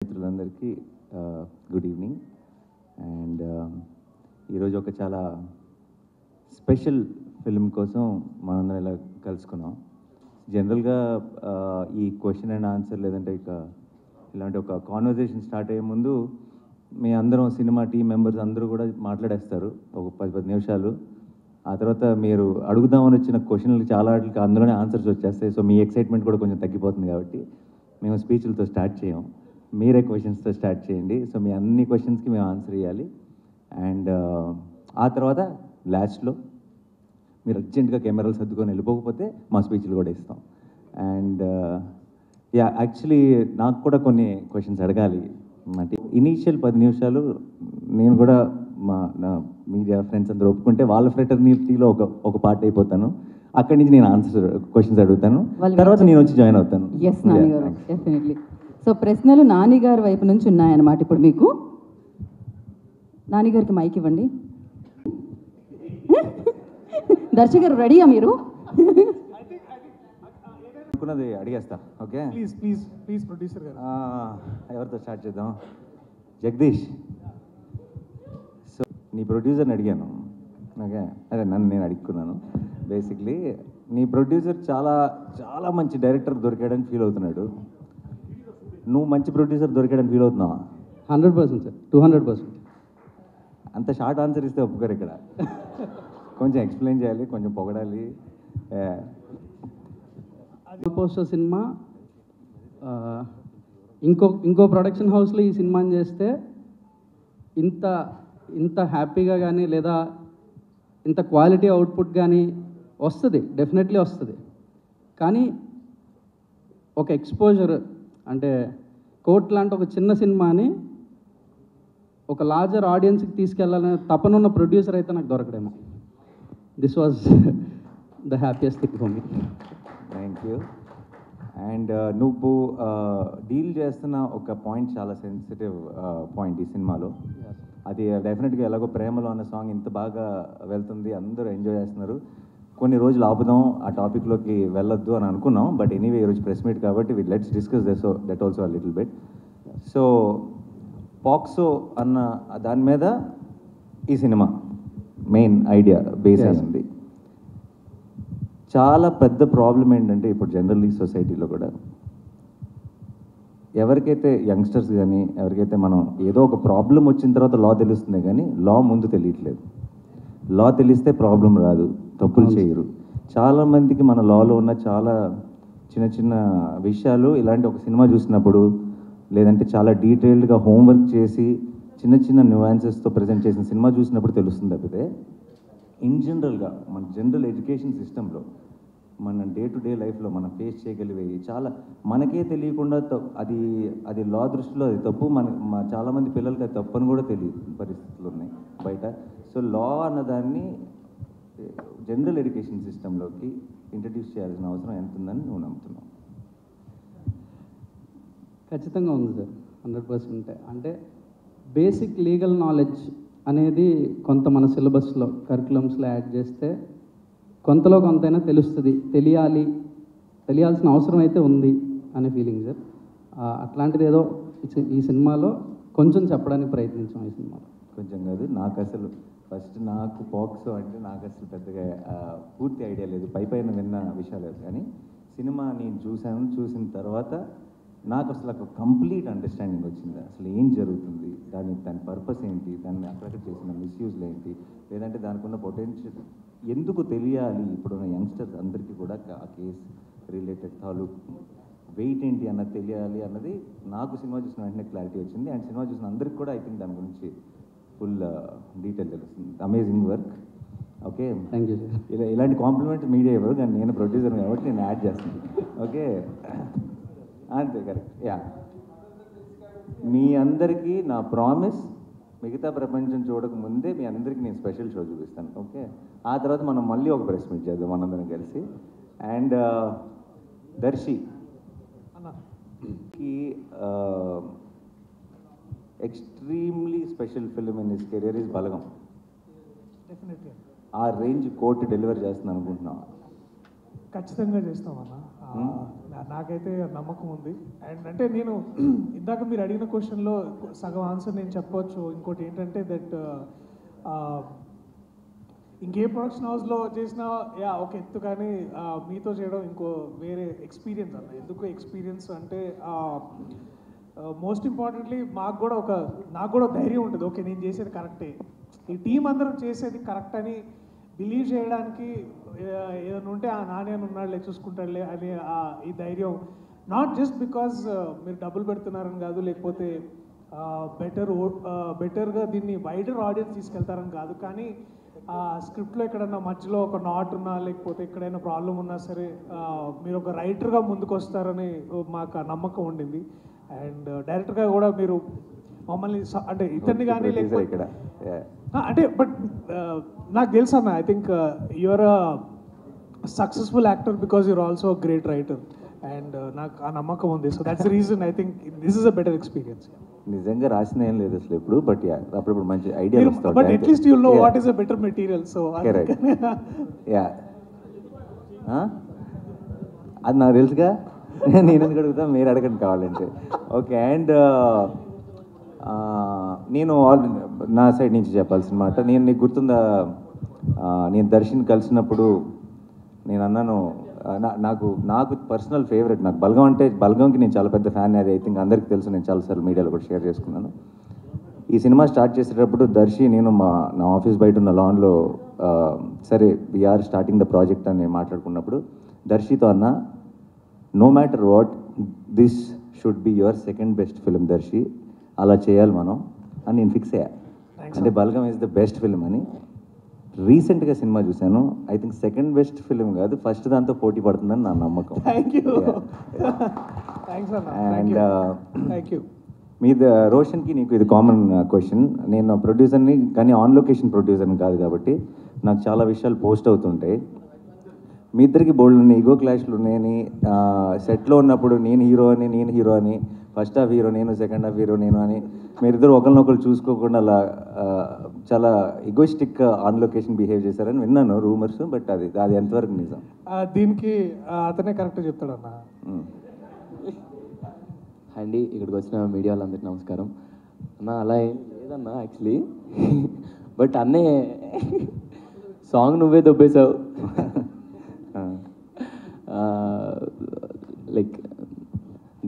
మిత్రులందరికీ good evening. And ఈరోజు ఒక చాలా స్పెషల్ ఫిల్మ్ కోసం మనందరం ఇలా కలుసుకున్నాం. జనరల్గా ఈ క్వశ్చన్ అండ్ ఆన్సర్ లేదంటే ఇక ఇలాంటి ఒక కాన్వర్జేషన్ స్టార్ట్ అయ్యే ముందు మీ అందరం సినిమా టీం మెంబర్స్ అందరూ కూడా మాట్లాడేస్తారు ఒక 10 నిమిషాలు. ఆ తర్వాత మీరు అడుగుదామని వచ్చిన క్వశ్చన్లకి చాలా వాటికి అందులోనే ఆన్సర్స్ వచ్చేస్తాయి. సో మీ ఎక్సైట్మెంట్ కూడా కొంచెం తగ్గిపోతుంది కాబట్టి మేము స్పీచ్లతో స్టార్ట్ చేయం, మీరే క్వశ్చన్స్తో స్టార్ట్ చేయండి. సో మీ అన్ని క్వశ్చన్స్కి మేము ఆన్సర్ ఇవ్వాలి. అండ్ ఆ తర్వాత లాస్ట్లో మీరు అర్జెంటుగా కెమెరాలు సర్దుకొని వెళ్ళిపోకపోతే మా స్పీచ్లు కూడా ఇస్తాం. అండ్ యాక్చువల్లీ నాకు కూడా కొన్ని క్వశ్చన్స్ అడగాలి. అంటే ఇనీషియల్ 10 నిమిషాలు నేను కూడా నా మీడియా ఫ్రెండ్స్ అందరూ ఒప్పుకుంటే వాళ్ళ ఫ్రెటర్నిటీలో ఒక పార్ట్ అయిపోతాను. అక్కడి నుంచి నేను ఆన్సర్ క్వశ్చన్స్ అడుగుతాను, తర్వాత నేను వచ్చి జాయిన్ అవుతాను. ఎస్ నాని గారు, డెఫినెట్లీ. సో ప్రశ్నలు నాని గారి వైపు నుంచి ఉన్నాయన్నమాట. ఇప్పుడు మీకు నాని గారికి మైక్ ఇవ్వండి. దర్శకులు రెడీయా మీరు? అనుకున్నది అడిగేస్తా. Okay, please please please producer గారు. ఎవరితో స్టార్ట్ చేద్దాం? జగదీష్. సో నీ ప్రొడ్యూసర్ని అడిగాను. ఓకే, అదే నన్ను నేను అడుక్కున్నాను. బేసిక్లీ నీ ప్రొడ్యూసర్ చాలా చాలా మంచి డైరెక్టర్ దొరికాడని ఫీల్ అవుతున్నాడు. నువ్వు మంచి ప్రొడ్యూసర్ దొరికాడని ఫీల్ అవుతున్నావా? 100% సార్, 200%. అంత షార్ట్ ఆన్సర్ ఇస్తే ఒప్పుకోరు ఇక్కడ. కొంచెం ఎక్స్ప్లెయిన్ చేయాలి, కొంచెం పొగడాలి. పోస్టర్ సినిమా ఇంకో ప్రొడక్షన్ హౌస్లో ఈ సినిమాని చేస్తే ఇంత హ్యాపీగా కానీ లేదా ఇంత క్వాలిటీ అవుట్పుట్ కానీ వస్తుంది, డెఫినెట్లీ వస్తుంది. కానీ ఒక ఎక్స్పోజర్ అంటే కోర్ట్ లాంటి ఒక చిన్న సినిమాని ఒక లార్జర్ ఆడియన్స్కి తీసుకెళ్లాలనే తపనున్న ప్రొడ్యూసర్ అయితే నాకు దొరకడేమో. This was the happiest thing for me. Thank you. And నువ్వు డీల్ చేస్తున్న ఒక పాయింట్ చాలా సెన్సిటివ్ పాయింట్ ఈ సినిమాలో. అది డెఫినెట్గా ఎలాగో ప్రేమలో అన్న సాంగ్ ఇంత బాగా వెళ్తుంది, అందరూ ఎంజాయ్ చేస్తున్నారు. కొన్ని రోజులు ఆపుదాం, ఆ టాపిక్లోకి వెళ్ళొద్దు అని అనుకున్నాం. బట్ ఎనీవే ఈరోజు ప్రెస్ మీట్ కాబట్టి let's discuss that also a little bit. So POCSO అన్న దాని మీద ఈ సినిమా మెయిన్ ఐడియా బేస్ అయింది. చాలా పెద్ద ప్రాబ్లం ఏంటంటే ఇప్పుడు జనరల్లీ సొసైటీలో కూడా ఎవరికైతే యంగ్స్టర్స్ కానీ ఎవరికైతే మనం ఏదో ఒక ప్రాబ్లం వచ్చిన తర్వాత లా తెలుస్తుంది కానీ లా ముందు తెలియట్లేదు. లా తెలిస్తే ప్రాబ్లం రాదు, తప్పులు చేయరు. చాలామందికి మన లాలో ఉన్న చాలా చిన్న చిన్న విషయాలు ఇలాంటి ఒక సినిమా చూసినప్పుడు లేదంటే చాలా డీటెయిల్డ్గా హోంవర్క్ చేసి చిన్న చిన్న న్యూయాన్సెస్తో ప్రజెంట్ చేసిన సినిమా చూసినప్పుడు తెలుస్తుంది. తప్పితే ఇన్ జనరల్గా మన జనరల్ ఎడ్యుకేషన్ సిస్టంలో మన డే టు డే లైఫ్లో మనం ఫేస్ చేయగలిగేవి చాలా మనకే తెలియకుండా అది లా దృష్టిలో అది తప్పు. చాలామంది పిల్లలకి అది తప్పు అని కూడా తెలియదు పరిస్థితులు ఉన్నాయి బయట. సో లా అన్నదాన్ని జనరల్ ఎడ్యుకేషన్ సిస్టంలోకి ఇంట్రడ్యూస్ చేయాల్సిన అవసరం ఎంత ఉందని నువ్వు నమ్ముతున్నావు? ఖచ్చితంగా ఉంది సార్, 100%. అంటే బేసిక్ లీగల్ నాలెడ్జ్ అనేది కొంత మన సిలబస్లో కరికులమ్స్లో యాడ్ చేస్తే కొంతలో కొంతైనా తెలుస్తుంది. తెలియాల్సిన అవసరం అయితే ఉంది అనే ఫీలింగ్ సార్. అట్లాంటిది ఏదో ఈ సినిమాలో కొంచెం చెప్పడానికి ప్రయత్నించాం. ఈ సినిమాలో కొంచెం కాదు, నాకు పాక్సో అంటే నాకు అసలు పెద్దగా పూర్తి ఐడియా లేదు, పైన విన్న విషయాలు. కానీ సినిమా నేను చూసిన తర్వాత నాకు అసలు ఒక కంప్లీట్ అండర్స్టాండింగ్ వచ్చింది. అసలు ఏం జరుగుతుంది, దాని పర్పస్ ఏంటి, దాన్ని అక్కడ చేసిన మిస్యూజ్లు ఏంటి, లేదంటే దానికి ఉన్న పొటెన్షియల్ ఎందుకు తెలియాలి ఇప్పుడున్న యంగ్స్టర్స్ అందరికీ కూడా ఆ కేసు రిలేటెడ్ తాలూకు వెయిట్ ఏంటి అన్నది తెలియాలి అన్నది నాకు సినిమా చూసిన వెంటనే క్లారిటీ వచ్చింది. అండ్ సినిమా చూసిన అందరికి కూడా ఐ థింక్ దాని గురించి ఫుల్ డీటెయిల్ తెలుస్తుంది. Amazing work. Okay, thank you sir. ఇలాంటి కాంప్లిమెంట్ మీడియా ఇవ్వరు, కానీ నేను ప్రొడ్యూసర్ కాబట్టి నేను యాడ్ చేస్తాను. ఓకే, అంతే, కరెక్ట్. మీ అందరికీ నా ప్రామిస్, మిగతా ప్రపంచం చూడకముందే మీ అందరికీ నేను స్పెషల్ షో చూపిస్తాను. ఓకే, ఆ తర్వాత మనం మళ్ళీ ఒక ప్రెస్ మీట్ చేద్దాం మనందరం కలిసి. And Darshi extremely special film in his career is Balagam. Definitely ఆ రేంజ్ కోర్టు డెలివర్ చేస్తున్నాను అనుకుంటున్నావా? ఖచ్చితంగా చేస్తామన్నా. నాకైతే నమ్మకం ఉంది. అండ్ అంటే నేను ఇందాక మీరు అడిగిన క్వశ్చన్లో సగం ఆన్సర్ నేను చెప్పవచ్చు. ఇంకోటి ఏంటంటే దట్ ఇంకే ప్రొడక్షన్ హౌస్లో చేసినా ఒక ఎత్తు, కానీ మీతో చేయడం ఇంకో వేరే ఎక్స్పీరియన్స్ అన్న. ఎందుకు ఎక్స్పీరియన్స్ అంటే మోస్ట్ ఇంపార్టెంట్లీ నాకు కూడా ధైర్యం ఉంటుంది. ఓకే, నేను చేసేది కరెక్టే, ఈ టీం అందరం చేసేది కరెక్ట్ అని బిలీవ్ చేయడానికి ఏదైనా ఉంటే ఆ నాణ్యాన్ని ఉన్నాడులే, చూసుకుంటాడులే అనే ఈ ధైర్యం. నాట్ జస్ట్ బికాజ్ మీరు డబ్బులు పెడుతున్నారని కాదు, లేకపోతే బెటర్గా దీన్ని వైడర్ ఆడియన్స్ తీసుకెళ్తారని కాదు, కానీ స్క్రిప్ట్లో ఎక్కడైనా మధ్యలో ఒక నాట్ ఉన్నా, లేకపోతే ఎక్కడైనా ప్రాబ్లం ఉన్నా సరే మీరు ఒక రైటర్గా ముందుకు వస్తారని మాకు ఆ నమ్మకం ఉండింది. అండ్ డైరెక్టర్గా కూడా మీరు మమ్మల్ని అంటే ఇతన్ని కానీ లేకపోతే అంటే బట్ నాకు తెలుసు అన్న, I think your a successful actor because you're also a great writer. And నాకు ఆ నమ్మకం ఉంది. So that's the reason I think this is a better experience. నిజంగా రాసిన ఏం లేదు అసలు ఎప్పుడు, బట్ అప్పుడప్పుడు మంచి ఐడియా వస్తాయి. But at least you know what is a better material. So yeah అది నాకు తెలుసుగా, నేను ఎందుకు అడుగుతా, మీరు అడగండి కావాలంటే. ఓకే, అండ్ నేను నా సైడ్ నుంచి చెప్పాల్సిన మాట, నేను నీకు గుర్తుందా, నేను దర్శన్ కలిసినప్పుడు నేను అన్నాను, నాకు పర్సనల్ ఫేవరెట్, నాకు బల్గం అంటే, బల్గంకి నేను చాలా పెద్ద ఫ్యాన్. అది ఐ థింక్ అందరికీ తెలుసు, నేను చాలాసార్లు మీడియాలో కూడా షేర్ చేసుకున్నాను. ఈ సినిమా స్టార్ట్ చేసేటప్పుడు దర్శి నేను నా ఆఫీస్ బయట ఉన్న లాన్లో సరే వీఆర్ స్టార్టింగ్ ద ప్రాజెక్ట్ అని మాట్లాడుకున్నప్పుడు దర్శితో అన్న, no matter what, this should be your second best film Darshi, అలా చేయాలి మనం అని నేను ఫిక్స్ అయ్యా. అంటే Balagam is the best film అని. రీసెంట్గా సినిమా చూశాను, I think second best film కాదు, ఫస్ట్ దాంతో పోటీ పడుతుందని నా నమ్మకం. అండ్ మీద రోషన్కి నీకు ఇది కామన్ క్వశ్చన్. నేను ప్రొడ్యూసర్ని, కానీ ఆన్ లొకేషన్ ప్రొడ్యూసర్ని కాదు కాబట్టి నాకు చాలా విషయాలు పోస్ట్ అవుతుంటాయి. మీ ఇద్దరికి బోల్డ్ ఉన్నాయి, ఈగో క్లాష్లు ఉన్నాయని. సెట్లో ఉన్నప్పుడు నేను హీరో అని, ఫస్ట్ హాఫ్ హీరో నేను, సెకండ్ హాఫ్ హీరో నేను అని మీరిద్దరు ఒకరినొకరు చూసుకోకుండా అలా చాలా ఈగోయిస్టిక్ ఆన్ లొకేషన్ బిహేవ్ చేశారని విన్నాను రూమర్స్, బట్ అది ఎంతవరకు నిజం? దీనికి అతనే కరెక్ట్ చెప్తాడన్నా. అండి, ఇక్కడికి వచ్చిన మీడియా వాళ్ళందరికీ నమస్కారం అన్న. అలా ఏం లేదన్నా యాక్చువల్లీ, బట్ అన్నే సాంగ్ నువ్వే దొబ్బేశావు. లైక్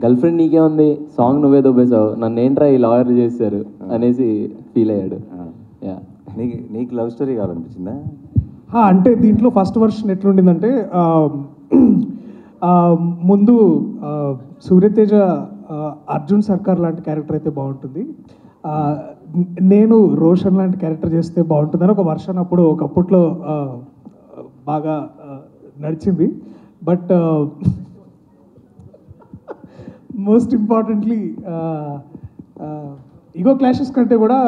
గర్ల్ ఫ్రెండ్ నీకే ఉంది, సాంగ్ నువ్వే దొబ్బేశావు, నన్ను ఏంట్రా ఈ లాయర్ చేశారు అనేసి ఫీల్ అయ్యాడు. నీకు లవ్ స్టోరీ కావాలనిపించిందా? అంటే దీంట్లో ఫస్ట్ వర్షన్ ఎట్లుండిందంటే, ముందు సూర్యతేజ అర్జున్ సర్కార్ లాంటి క్యారెక్టర్ అయితే బాగుంటుంది, నేను రోషన్ లాంటి క్యారెక్టర్ చేస్తే బాగుంటుందని ఒక వర్షన్ అప్పుడు ఒకప్పట్లో బాగా నడిచింది. But most importantly ego clashes కంటే కూడా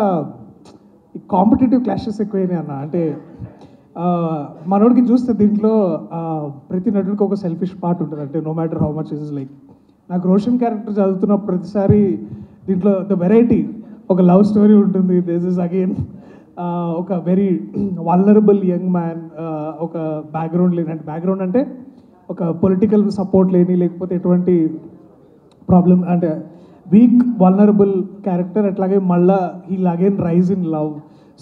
కాంపిటేటివ్ క్లాషెస్ ఎక్కువైనాయి అన్న. అంటే మనోడికి చూస్తే దీంట్లో ప్రతి నటుడికి ఒక సెల్ఫిష్ పార్ట్ ఉంటుంది. అంటే no matter how much is like, నాకు రోషన్ క్యారెక్టర్ చదువుతున్న ప్రతిసారి దీంట్లో ద వెరైటీ, ఒక లవ్ స్టోరీ ఉంటుంది, దిస్ ఇస్ అగైన్ ఒక వెరీ వల్నరబుల్ యంగ్ మ్యాన్, ఒక బ్యాక్గ్రౌండ్ లేని, బ్యాక్గ్రౌండ్ అంటే ఒక పొలిటికల్ సపోర్ట్ లేని, లేకపోతే ఎటువంటి ప్రాబ్లం అంటే వీక్ వల్నరబుల్ క్యారెక్టర్. అట్లాగే మళ్ళా heal again rise in love.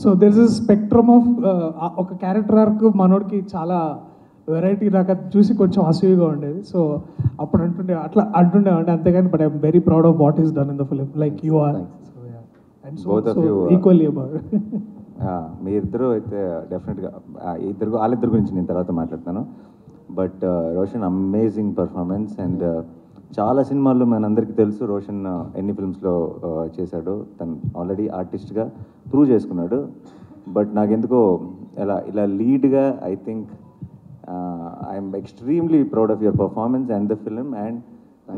So there is spectrum of ఒక క్యారెక్టర్ ఆర్క్ మనోడికి చాలా వెరైటీ. నాకు అది చూసి కొంచెం అసూయగా ఉండేది. సో అప్పుడు అట్లా అంటుండేవండి, అంతేగాని but I'm very proud of what is done in the film, like you are equally about. మీ ఇద్దరు అయితే డెఫినెట్గా వాళ్ళిద్దరి గురించి నేను తర్వాత మాట్లాడతాను. But Roshan amazing performance. And చాలా సినిమాల్లో మనందరికీ తెలుసు రోషన్ ఎన్ని ఫిల్మ్స్లో చేశాడు. తను ఆల్రెడీ ఆర్టిస్ట్గా ప్రూవ్ చేసుకున్నాడు. బట్ నాకెందుకో ఇలా లీడ్గా I think I'm extremely proud of your performance and the film. And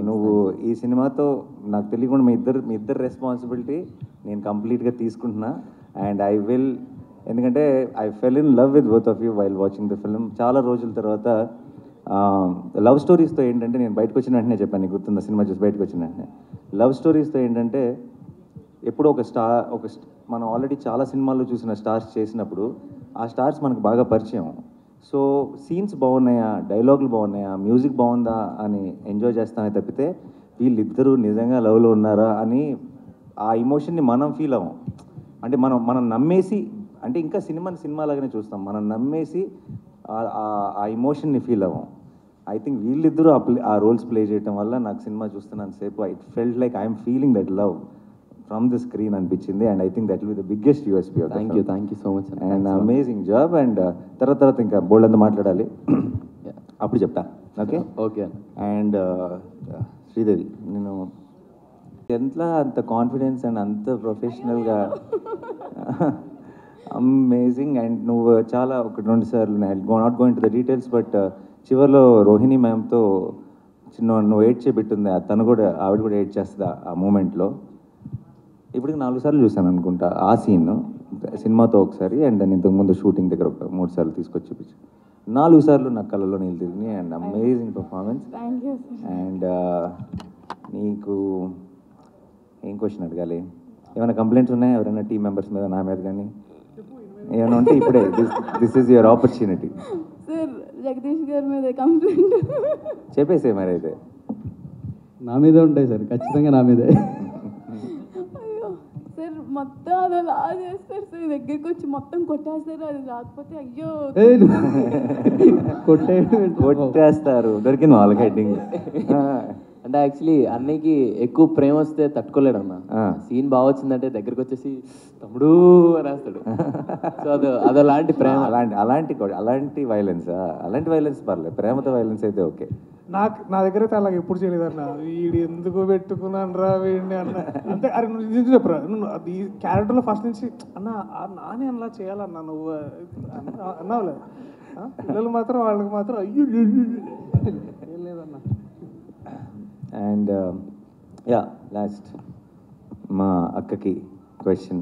నువ్వు ఈ సినిమాతో నాకు తెలియకుండా మీ ఇద్దరు రెస్పాన్సిబిలిటీ నేను కంప్లీట్గా తీసుకుంటున్నా. అండ్ ఐ విల్, ఎందుకంటే I fell in love with both of you while watching the film. చాలా రోజుల తర్వాత లవ్ స్టోరీస్తో ఏంటంటే, నేను బయటకు వచ్చిన వెంటనే చెప్పాను, నీకు గుర్తుందా, సినిమా చూసి బయటకు వచ్చిన వెంటనే లవ్ స్టోరీస్తో ఏంటంటే, ఎప్పుడో మనం ఆల్రెడీ చాలా సినిమాల్లో చూసిన స్టార్స్ చేసినప్పుడు ఆ స్టార్స్ మనకు బాగా పరిచయం. సో సీన్స్ బాగున్నాయా, డైలాగులు బాగున్నాయా, మ్యూజిక్ బాగుందా అని ఎంజాయ్ చేస్తానే తప్పితే వీళ్ళిద్దరూ నిజంగా లవ్లో ఉన్నారా అని ఆ ఎమోషన్ని మనం ఫీల్ అవ్వం. అంటే మనం నమ్మేసి, అంటే ఇంకా సినిమా లాగానే చూస్తాం, మనం నమ్మేసి ఆ ఎమోషన్ని ఫీల్ అవ్వం. ఐ థింక్ వీళ్ళిద్దరూ ఆ రోల్స్ ప్లే చేయడం వల్ల నాకు సినిమా చూస్తున్నంతసేపు it felt like I'm feeling that love from the screen అనిపించింది. And I think that will be the biggest USP. Thank you so much and amazing job. And తర్వాత ఇంకా బోల్డ్ అంతా మాట్లాడాలి, అప్పుడు చెప్తా. Okay okay. అండ్ శ్రీదేవి, నేను ఎంత అంత కాన్ఫిడెన్స్ అండ్ అంత ప్రొఫెషనల్గా అమేజింగ్. అండ్ నువ్వు చాలా 1-2 సార్లు not going to the details, but చివరిలో రోహిణి మ్యామ్తో నువ్వు ఎయిట్ చేపెట్టుంది, ఆవిడ కూడా ఎయిట్ చేస్తుంది ఆ మూమెంట్లో. ఇప్పటికి 4 సార్లు చూసాను అనుకుంటా ఆ సీన్, సినిమాతో ఒకసారి, అండ్ దాని ఇంతకుముందు షూటింగ్ దగ్గర ఒక 3 సార్లు తీసుకొచ్చి చూపించి 4 సార్లు నాకు కళ్ళలో నీళ్ళు తిరిగినాయి. And amazing performance. అండ్ నీకు ఏం క్వశ్చన్ అడగాలి? ఏమైనా కంప్లైంట్స్ ఉన్నాయా ఎవరైనా టీం మెంబర్స్ మీద, నా మీద కానీ ఏమైనా ఉంటే ఇప్పుడే this is your opportunity. Sir Jagadish గారి మీద కంప్లైంట్ చెప్పేసే మరి అయితే. నా మీదే ఉంటాయి సార్, ఖచ్చితంగా నా మీదే. అయ్యో సార్, మొత్తం అది అలా చేస్తారు సార్, దగ్గరికి వచ్చి మొత్తం కొట్టేస్తారు, అది రాకపోతే అయ్యో కొట్టేస్తారు. దొరికింది వాళ్ళకి హెడ్డింగ్. అంటే యాక్చువల్లీ అన్నయ్యకి ఎక్కువ ప్రేమ వస్తే తట్టుకోలేడు అన్న. సీన్ బాగా వచ్చిందంటే దగ్గరికి వచ్చేసి తమ్ముడు అని రాస్తాడు. సో అదలాంటి ప్రేమ. అలాంటి వైలెన్స్ పర్లేదు, ప్రేమతో వైలెన్స్ అయితే ఓకే. నా దగ్గర అయితే అలాగ ఎప్పుడు చేయలేదన్న. వీడు ఎందుకు పెట్టుకున్నాను రా వీడిని అన్న. అంతే. అరే నువ్వు నిజం చెప్పరా, నువ్వు ఈ క్యారెక్టర్లో ఫస్ట్ నుంచి అన్న నానే అలా చేయాలన్నా నువ్వు అన్నావులే. పిల్లలు మాత్రం వాళ్ళకి మాత్రం అయ్యో ఏం లేదన్నా. అండ్ యా, లాస్ట్ మా అక్కకి క్వశ్చన్.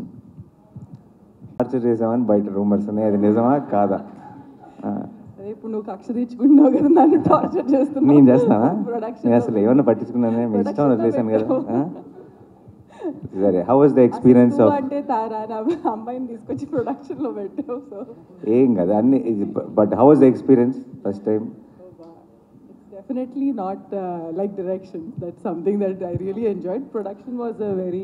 టార్చర్ చేసామని బయట రూమర్స్ ఉన్నాయి, అది నిజమా కాదా? అదే ఇప్పుడు నువ్వు కక్ష తీర్చుకుంటున్నావు కదా, నన్ను టార్చర్ చేస్తున్నావు. నేను చేస్తానా? నేను అసలు ఏమన్నా పట్టించుకున్నానే, మీ ఇష్టం వదిలేసాను కదా. సరే, how was the experience of? అంటే తారా అమ్మాయిని తీసుకొచ్చి ప్రొడక్షన్లో పెట్టావు. సో ఏం కదా అన్ని, but how was the experience first time? Definitely not like direction. That's something that I really enjoyed. Production was a very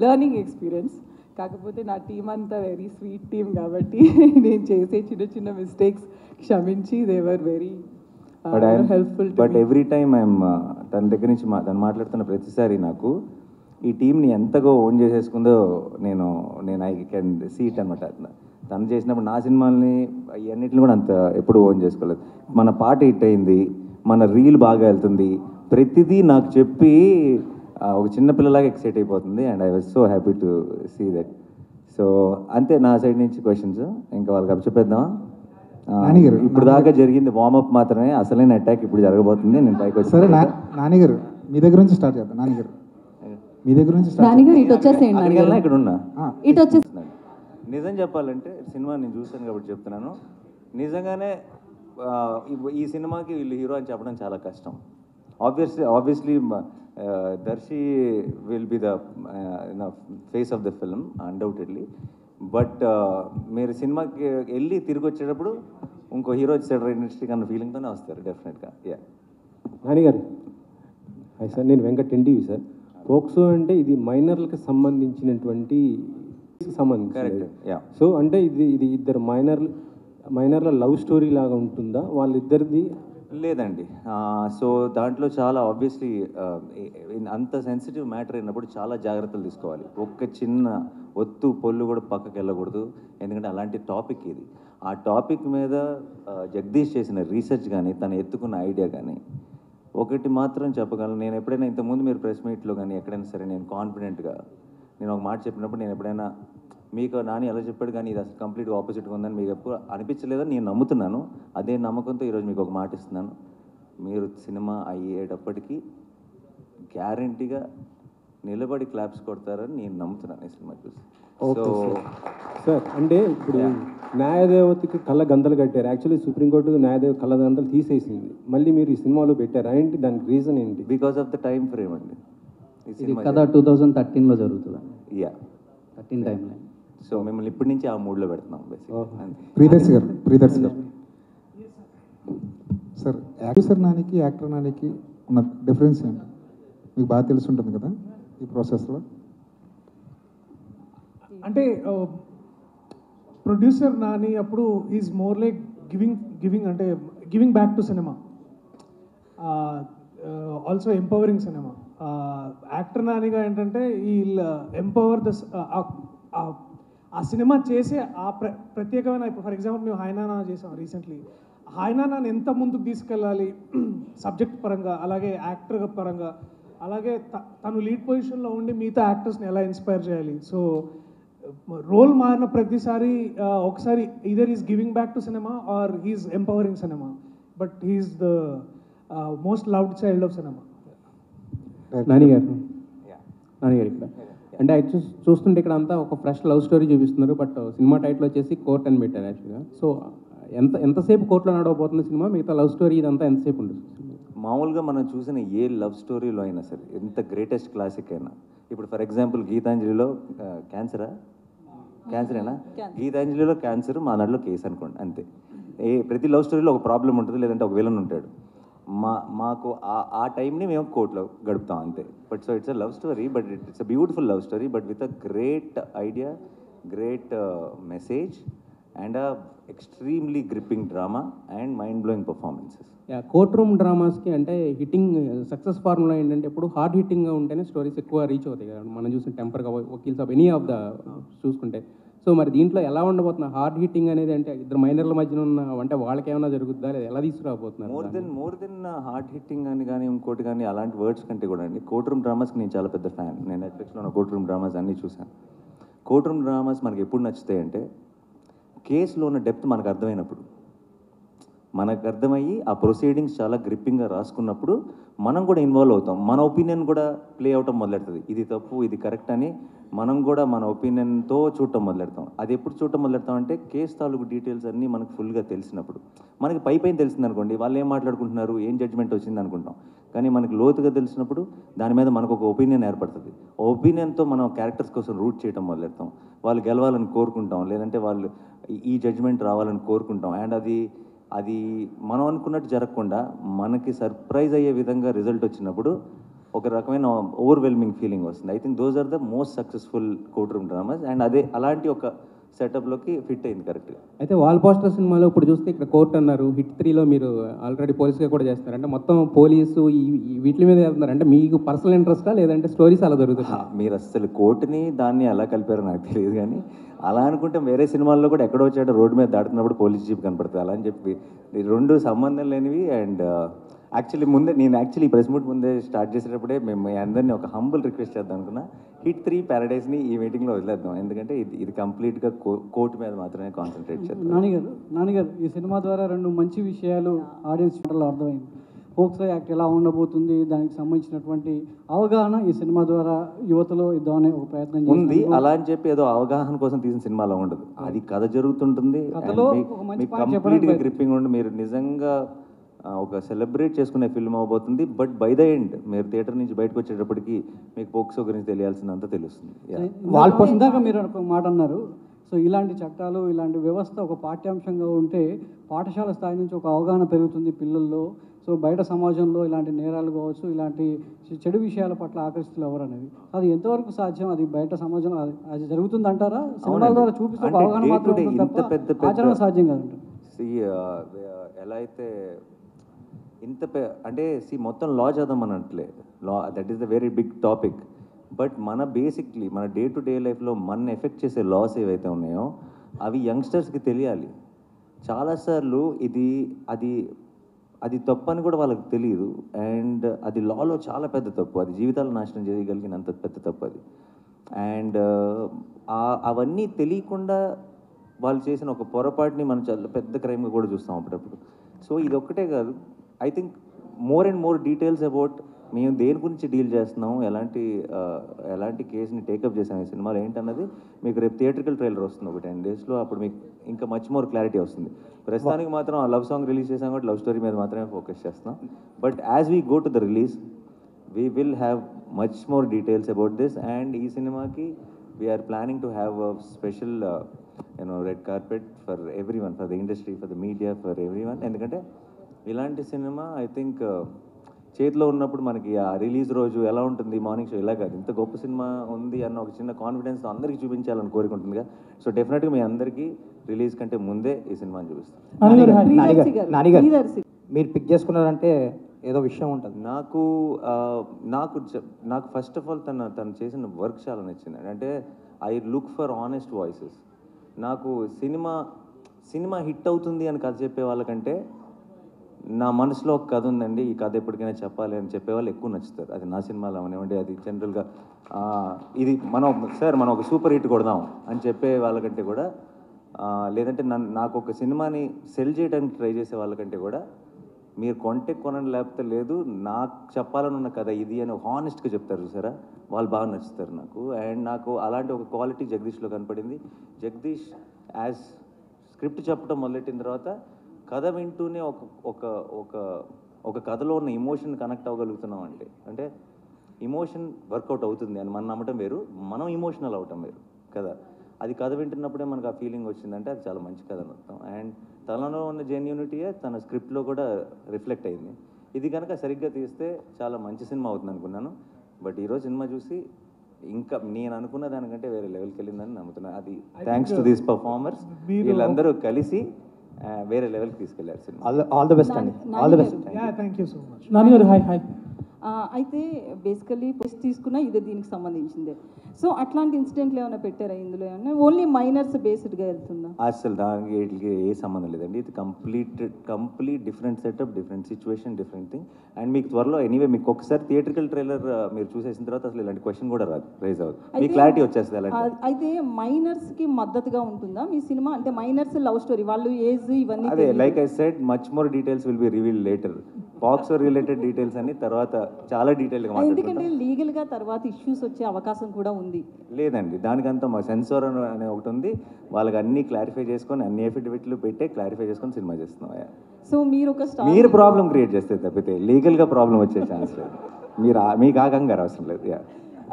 learning experience. కాకపోతే నా టీం అంతా వెరీ స్వీట్ టీమ్ కాబట్టి నేను చేసే చిన్న మిస్టేక్స్ క్షమించి they were very helpful. But every time I'm తన దగ్గర నుంచి తను మాట్లాడుతున్న ప్రతిసారి నాకు ఈ టీంని ఎంతగా ఓన్ చేసేసుకుందో నేను ఐ కెన్ సీ ఇట్ అనమాట. తను చేసినప్పుడు నా సినిమాల్ని ఇవన్నిటిని కూడా అంత ఎప్పుడు ఓన్ చేసుకోలేదు. మన పాట హిట్ అయింది, మన రీల్ బాగా వెళ్తుంది, ప్రతిదీ నాకు చెప్పి ఒక చిన్నపిల్లలాగా ఎక్సైట్ అయిపోతుంది. And I was so happy to see that. So అంతే నా సైడ్ నుంచి క్వశ్చన్స్. ఇంకా వాళ్ళకి అప్పచెప్పేద్దామా? ఇప్పుడు దాకా జరిగింది వార్మప్ మాత్రమే, అసలైన అటాక్ ఇప్పుడు జరగబోతుంది. నేను పైకి వచ్చి సరే నానిగారు మీ దగ్గర నుంచి స్టార్ట్ చేద్దాం. నానిగారు మీ దగ్గర నుంచి నానిగారు ఇటు వచ్చేసేయండి. ఇక్కడ ఉన్నా ఇటు వచ్చేసి నిజం చెప్పాలంటే సినిమా నేను చూసాను కాబట్టి చెప్తున్నాను. నిజంగానే ఈ సినిమాకి వీళ్ళు హీరో అని చెప్పడం చాలా కష్టం. Obviously Darshi will be the face of the film undoubtedly. But మీరు సినిమాకి వెళ్ళి తిరిగి వచ్చేటప్పుడు ఇంకో హీరో వచ్చాడు ఇండస్ట్రీకి అన్న ఫీలింగ్తోనే వస్తారు డెఫినెట్గా. యా నాని గారు, హాయ్ సార్, నేను వెంకట్ ఎన్టీవీ సార్. పోక్సో అంటే ఇది మైనర్లకు సంబంధించినటువంటి కరెక్ట్. యా. సో అంటే ఇది ఇద్దరు మైనర్ల లవ్ స్టోరీ లాగా ఉంటుందా వాళ్ళిద్దరిది? లేదండి. సో దాంట్లో చాలా ఆబ్వియస్లీ అంత సెన్సిటివ్ మ్యాటర్ అయినప్పుడు చాలా జాగ్రత్తలు తీసుకోవాలి. ఒక్క చిన్న ఒత్తు పొల్లు కూడా పక్కకి వెళ్ళకూడదు, ఎందుకంటే అలాంటి టాపిక్ ఇది. ఆ టాపిక్ మీద జగదీష్ చేసిన రీసెర్చ్ కానీ తను ఎత్తుకున్న ఐడియా కానీ ఒకటి మాత్రం చెప్పగలను. నేను ఎప్పుడైనా ఇంతకుముందు మీరు ప్రెస్ మీట్లో కానీ ఎక్కడైనా సరే నేను కాన్ఫిడెంట్గా నేను ఒక మాట చెప్పినప్పుడు నేను ఎప్పుడైనా మీకు నాని ఎలా చెప్పాడు కానీ ఇది అసలు కంప్లీట్గా ఆపోజిట్గా ఉందని మీకు ఎప్పుడు అనిపించలేదని నేను నమ్ముతున్నాను. అదే నమ్మకంతో ఈరోజు మీకు ఒక మాట ఇస్తున్నాను. మీరు సినిమా అయ్యేటప్పటికీ గ్యారంటీగా నిలబడి క్లాప్స్ కొడతారని నేను నమ్ముతున్నాను ఈ సినిమా చూసి. సో సార్ అంటే ఇప్పుడు న్యాయదేవతకి కళ్ళ గంతలు కట్టారు. యాక్చువల్లీ సుప్రీంకోర్టు న్యాయదేవ కళ్ళ గంతలు తీసేసింది, మళ్ళీ మీరు ఈ సినిమాలో పెట్టారు. ఏంటి దానికి రీజన్ ఏంటి? Because of the time frame అండి. ఇది కథ 2013లో జరుగుతుంది. Yeah, 13 time line. సో మిమ్మల్ని ఇప్పటి నుంచి ఆ మూడ్లో పెడుతున్నాం. ప్రియదర్శి గారు సార్ యాక్టర్ నానికి యాక్టర్ నానికి ఉన్న డిఫరెన్స్ ఏంటి మీకు బాగా తెలిసి ఉంటుంది కదా ఈ ప్రాసెస్లో? అంటే ప్రొడ్యూసర్ నాని అప్పుడు ఈజ్ మోర్ లైక్ గివింగ్ అంటే giving back to cinema, also empowering cinema. Actor నానిగా ఏంటంటే ఈ ఎంపవర్ ద ఆ సినిమా చేసే ఆ ప్రత్యేకమైన, ఇప్పుడు ఫర్ ఎగ్జాంపుల్ మేము హైనానా చేసాం రీసెంట్లీ. హైనానాని ఎంత ముందుకు తీసుకెళ్ళాలి సబ్జెక్ట్ పరంగా, అలాగే యాక్టర్ పరంగా, అలాగే తను లీడ్ పొజిషన్లో ఉండి మిగతా యాక్టర్స్ని ఎలా ఇన్స్పైర్ చేయాలి. సో రోల్ మారిన ప్రతిసారి ఒకసారి either is giving back to cinema or he is empowering cinema, but he is the most loved child of cinema. నానిగారు ఇక్కడ అంటే యాక్చువల్ చూస్తుంటే ఇక్కడ అంతా ఒక ఫ్రెష్ లవ్ స్టోరీ చూపిస్తున్నారు, బట్ సినిమా టైటిల్ వచ్చేసి కోర్ట్ అని పెట్టారు యాక్చువల్గా. సో ఎంతసేపు కోర్టులో నడవబోతుంది సినిమా, మిగతా లవ్ స్టోరీ ఇదంతా ఎంతసేపు ఉంటుంది? మామూలుగా మనం చూసిన ఏ లవ్ స్టోరీలో అయినా సరే, ఎంత గ్రేటెస్ట్ క్లాసిక్ అయినా, ఇప్పుడు ఫర్ ఎగ్జాంపుల్ గీతాంజలిలో క్యాన్సరేనా, గీతాంజలిలో క్యాన్సర్, మా దాంట్లో కేసు అనుకోండి, అంతే. ప్రతి లవ్ స్టోరీలో ఒక ప్రాబ్లం ఉంటుంది, లేదంటే ఒక విలన్ ఉంటాడు. మాకు ఆ టైంని మేము కోర్టులో గడుపుతాం అంతే. But so it's a love story, but it's a beautiful love story, but with a great idea, great message and a extremely gripping drama and mind blowing performances. Court room డ్రామాస్కి అంటే హిట్టింగ్ సక్సెస్ ఫార్ములా ఏంటంటే ఎప్పుడు hard హిట్టింగ్గా ఉంటేనే stories ఎక్కువ reach అవుతాయి కదా. మనం చూసిన టెంపర్గా, వకీల్స్ ఆఫ్ ఎనీ ఆఫ్ ద చూసుకుంటే. సో మరి దీంట్లో ఎలా ఉండబోతున్నా హార్డ్ హిట్టింగ్ అనేది? అంటే ఇద్దరు మైనర్ల మధ్యన ఉన్న అంటే వాళ్ళకి ఏమైనా జరుగుతుందా, లేదా ఎలా తీసుకురాబోతున్నారు? మోర్ దెన్ హార్డ్ హిట్టింగ్ అని కానీ ఇంకోటి కానీ అలాంటి వర్డ్స్ కంటే కూడా అండి, కోర్ట్ రూమ్ డ్రామాస్కి నేను చాలా పెద్ద ఫ్యాన్. నేను నెట్ఫ్లిక్స్లో ఉన్న కోర్ట్ రూమ్ డ్రామాస్ అన్నీ చూశాను. కోర్ట్ రూమ్ డ్రామాస్ మనకి ఎప్పుడు నచ్చుతాయి అంటే, కేసులో ఉన్న డెప్త్ మనకు అర్థమైనప్పుడు, మనకు అర్థమయ్యి ఆ ప్రొసీడింగ్స్ చాలా గ్రిప్పింగ్గా రాసుకున్నప్పుడు మనం కూడా ఇన్వాల్వ్ అవుతాం. మన ఒపీనియన్ కూడా ప్లే అవటం మొదలెడుతుంది. ఇది తప్పు, ఇది కరెక్ట్ అని మనం కూడా మన ఒపీనియన్తో చూడటం మొదలెడతాం. అది ఎప్పుడు చూడటం మొదలెడతాం అంటే, కేసు తాలూకు డీటెయిల్స్ అన్నీ మనకు ఫుల్గా తెలిసినప్పుడు. మనకి పైన తెలిసింది అనుకోండి, వాళ్ళు ఏం మాట్లాడుకుంటున్నారు, ఏం జడ్జ్మెంట్ వచ్చింది అనుకుంటాం. కానీ మనకు లోతుగా తెలిసినప్పుడు దాని మీద మనకు ఒక ఒపీనియన్ ఏర్పడుతుంది. ఆ ఒపీనియన్తో మనం క్యారెక్టర్స్ కోసం రూట్ చేయడం మొదలెడతాం. వాళ్ళు గెలవాలని కోరుకుంటాం, లేదంటే వాళ్ళు ఈ జడ్జ్మెంట్ రావాలని కోరుకుంటాం. అండ్ అది మనం అనుకున్నట్టు జరగకుండా మనకి సర్ప్రైజ్ అయ్యే విధంగా రిజల్ట్ వచ్చినప్పుడు ఒక రకమైన ఓవర్వెల్మింగ్ ఫీలింగ్ వస్తుంది. I think those are the most successful courtroom dramas. And అలాంటి ఒక సెటప్లోకి ఫిట్ అయింది కరెక్ట్గా. అయితే వాల్ పోస్టర్ సినిమాలో ఇప్పుడు చూస్తే ఇక్కడ కోర్ట్ అన్నారు, హిట్ 3లో మీరు ఆల్రెడీ పోలీస్గా కూడా చేస్తారు. అంటే మొత్తం పోలీసు వీటి మీద వెళ్తున్నారు. అంటే మీకు పర్సనల్ ఇంట్రెస్టా, లేదంటే స్టోరీస్ అలా దొరుకుతుంది? మీరు అసలు కోర్టుని దాన్ని ఎలా కలిపారో నాకు తెలియదు, కానీ అలా అనుకుంటే వేరే సినిమాల్లో కూడా ఎక్కడో వచ్చాడో రోడ్డు మీద దాటుతున్నప్పుడు పోలీస్ జీప్ కనపడుతుంది. అలా అని చెప్పి రెండు సంబంధం లేనివి. అండ్ యాక్చువల్లీ నేను ఈ ప్రెస్ మీట్ ముందే స్టార్ట్ చేసేటప్పుడే మేము అందరినీ ఒక హంబుల్ రిక్వెస్ట్ చేద్దాం అనుకున్నా, హిట్ 3 ప్యారడైజ్ని ఈ మీటింగ్లో వదిలేద్దాం, ఎందుకంటే ఇది కంప్లీట్గా కోర్టు మీద మాత్రమే కాన్సన్ట్రేట్ చేద్దాం. నాన్నగారు ఈ సినిమా ద్వారా 2 మంచి విషయాలు ఆడియన్స్ చూడలో అర్థమైంది. ఫోక్స్ యాక్ట్ ఎలా ఉండబోతుంది, దానికి సంబంధించినటువంటి అవగాహన ఈ సినిమా ద్వారా యువతలో ఇద్దామనే ఒక ప్రయత్నం ఉంది. అలా అని చెప్పి ఏదో అవగాహన కోసం తీసిన సినిమాలో ఉండదు, అది కథ జరుగుతుంటుంది. కంప్లీట్గా గ్రిప్పింగ్ ఉండి మీరు నిజంగా ఒక సెలబ్రేట్ చేసుకునే ఫిల్మ్ అవబోతుంది. బట్ బై ద ఎండ్ మీరు థియేటర్ నుంచి బయటకు వచ్చేటప్పటికి మీకు పోక్సో గురించి తెలియాల్సినంత తెలుస్తుంది. ఇందాక మీరు ఒక మాట అన్నారు, సో ఇలాంటి చట్టాలు, ఇలాంటి వ్యవస్థ ఒక పాఠ్యాంశంగా ఉంటే పాఠశాల స్థాయి నుంచి ఒక అవగాహన పెరుగుతుంది పిల్లల్లో. సో బయట సమాజంలో ఇలాంటి నేరాలు కావచ్చు, ఇలాంటి చెడు విషయాల పట్ల ఆకర్షితులు ఎవరు అనేది అది ఎంతవరకు సాధ్యం? అది బయట సమాజంలో అది జరుగుతుంది అంటారా? సినిమాల ద్వారా చూపిస్తే అవగాహన మాత్రం ఆచరణ సాధ్యం కాదంటారు. ఎలా అయితే అంటే మొత్తం లా చదవమని అనట్లే, law that is the very big topic. But మన బేసిక్లీ మన డే టు డే లైఫ్లో మన ఎఫెక్ట్ చేసే లాస్ ఏవైతే ఉన్నాయో అవి యంగ్స్టర్స్కి తెలియాలి. చాలాసార్లు అది తప్పు అని కూడా వాళ్ళకి తెలియదు. అండ్ అది లాలో చాలా పెద్ద తప్పు, అది జీవితాలు నాశనం చేయగలిగినంత పెద్ద తప్పు అది. అండ్ అవన్నీ తెలియకుండా వాళ్ళు చేసిన ఒక పొరపాటుని మనం చాలా పెద్ద క్రైమ్గా కూడా చూస్తాం అప్పుడప్పుడు. సో ఇది ఒక్కటే కాదు, I think more and more details about మేము దేని గురించి డీల్ చేస్తున్నాం, ఎలాంటి కేసుని టేకప్ చేసాం ఈ సినిమాలో ఏంటన్నది మీకు రేపు థియేట్రికల్ ట్రైలర్ వస్తుంది ఒక 10 daysలో. అప్పుడు మీకు ఇంకా మచ్ మోర్ క్లారిటీ వస్తుంది. ప్రస్తుతానికి మాత్రం ఆ లవ్ సాంగ్ రిలీజ్ చేసాం కాబట్టి లవ్ స్టోరీ మీద మాత్రమే ఫోకస్ చేస్తున్నాం. But as we go to the release we will have much more details about this. And ఈ సినిమాకి we are planning to have a special red carpet for everyone, for the industry, for the media, for everyone. ఎందుకంటే ఇలాంటి cinema I think చేతిలో ఉన్నప్పుడు మనకి ఆ release రోజు ఎలా ఉంటుంది మార్నింగ్ షో ఇలా కాదు, ఇంత గొప్ప సినిమా ఉంది అన్న ఒక చిన్న కాన్ఫిడెన్స్ అందరికీ చూపించాలని కోరుకుంటుందిగా. సో డెఫినెట్గా మీ అందరికీ రిలీజ్ కంటే ముందే ఈ సినిమాని చూపిస్తాం. నానిగారు మీరు పిక్ చేసుకున్నారంటే ఏదో విషయం ఉంటుంది. నాకు ఫస్ట్ ఆఫ్ ఆల్ తను చేసిన వర్క్ చాలా నచ్చింది. అంటే I look for honest voices. నాకు సినిమా హిట్ అవుతుంది అని కథ చెప్పే వాళ్ళకంటే నా మనసులో ఒక కథ ఉందండి, ఈ కథ ఎప్పటికైనా చెప్పాలి అని చెప్పేవాళ్ళు ఎక్కువ నచ్చుతారు. అది నా సినిమాలో అవనివ్వండి, అది జనరల్గా ఇది మనం ఒక సూపర్ హిట్ కొడదాం అని చెప్పే వాళ్ళకంటే కూడా, లేదంటే నాకు ఒక సినిమాని సెల్ చేయడానికి ట్రై చేసే వాళ్ళకంటే కూడా మీరు కొంటే కొనండి లేకపోతే లేదు, నాకు చెప్పాలని ఉన్న కథ ఇది అని హానెస్ట్గా చెప్తారు చూసారా, వాళ్ళు బాగా నచ్చుతారు నాకు. అండ్ నాకు అలాంటి ఒక క్వాలిటీ జగదీష్లో కనపడింది. జగదీష్ యాజ్ స్క్రిప్ట్ చెప్పడం మొదలెట్టిన తర్వాత కథ వింటూనే ఒక కథలో ఉన్న ఇమోషన్ కనెక్ట్ అవ్వగలుగుతున్నాం. అంటే ఇమోషన్ వర్కౌట్ అవుతుంది అని మనం నమ్మటం వేరు, మనం ఇమోషనల్ అవటం వేరు కదా. అది కథ వింటున్నప్పుడే మనకు ఆ ఫీలింగ్ వచ్చిందంటే అది చాలా మంచి కథ అని అర్థం. అండ్ తనలో ఉన్న జెన్యూనిటీయే తన స్క్రిప్ట్లో కూడా రిఫ్లెక్ట్ అయింది. ఇది కనుక సరిగ్గా తీస్తే చాలా మంచి సినిమా అవుతుంది అనుకున్నాను. బట్ ఈరోజు సినిమా చూసి ఇంకా నేను అనుకున్న దానికంటే వేరే లెవెల్కి వెళ్ళిందని నమ్ముతున్నాను. అది థ్యాంక్స్ టు దీస్ పర్ఫార్మర్స్, వీళ్ళందరూ కలిసి వేరే లెవెల్కి తీసుకెళ్లారు సినిమా. ఆల్ ద బెస్ట్ అండి, all the best. Thank you so much. నాన్నగారు హాయ్ హాయ్. అయితే బేసికలీ పోస్ట్ తీసుకున్నా ఇదే దీనికి సంబంధించిందే. సో అట్లాంటి ఇన్సిడెంట్లు ఏమైనా పెట్టారా ఇందులో? ఏమన్నా ఓన్లీ మైనర్స్ బేస్డ్గా వెళ్తుందా? అసలు దానికి వీటికి ఏ సంబంధం లేదండి. ఇది complete different setup, different situation, different thing. And మీకు త్వరలో ఎనీవే మీకు ఒకసారి థియేట్రికల్ ట్రైలర్ మీరు చూసేసిన తర్వాత అసలు ఇలాంటి క్వశ్చన్ కూడా రాదు, రైజ్ అవుతుంది, మీ క్లారిటీ వచ్చేస్తుంది. అలాంటి అయితే మైనర్స్కి మద్దతుగా ఉంటుందా మీ సినిమా? అంటే మైనర్స్ లవ్ స్టోరీ, వాళ్ళు ఏజ్ ఇవన్నీ అదే like I said much more details will be revealed later. POCSO related details అన్ని తర్వాత చాలా డీటెయిల్గా మాట్లాడుకుంటాం. ఎందుకంటే లీగల్గా తర్వాత ఇష్యూస్ వచ్చే అవకాశం కూడా ఉంది. లేదండి, దానికంతా మా సెన్సార్ అనే ఒకటి ఉంది, వాళ్ళకి అన్ని క్లారిఫై చేసుకొని అన్ని ఎఫిడవిట్లు పెట్టే క్లారిఫై చేసుకొని సినిమా చేస్తున్నాం. సో మీరు ఒక మీరు ప్రాబ్లం క్రియేట్ చేస్తే తప్పితే లీగల్గా ప్రాబ్లం వచ్చే ఛాన్స్ లేదు. మీకు ఆ కంగారు అవసరం లేదు.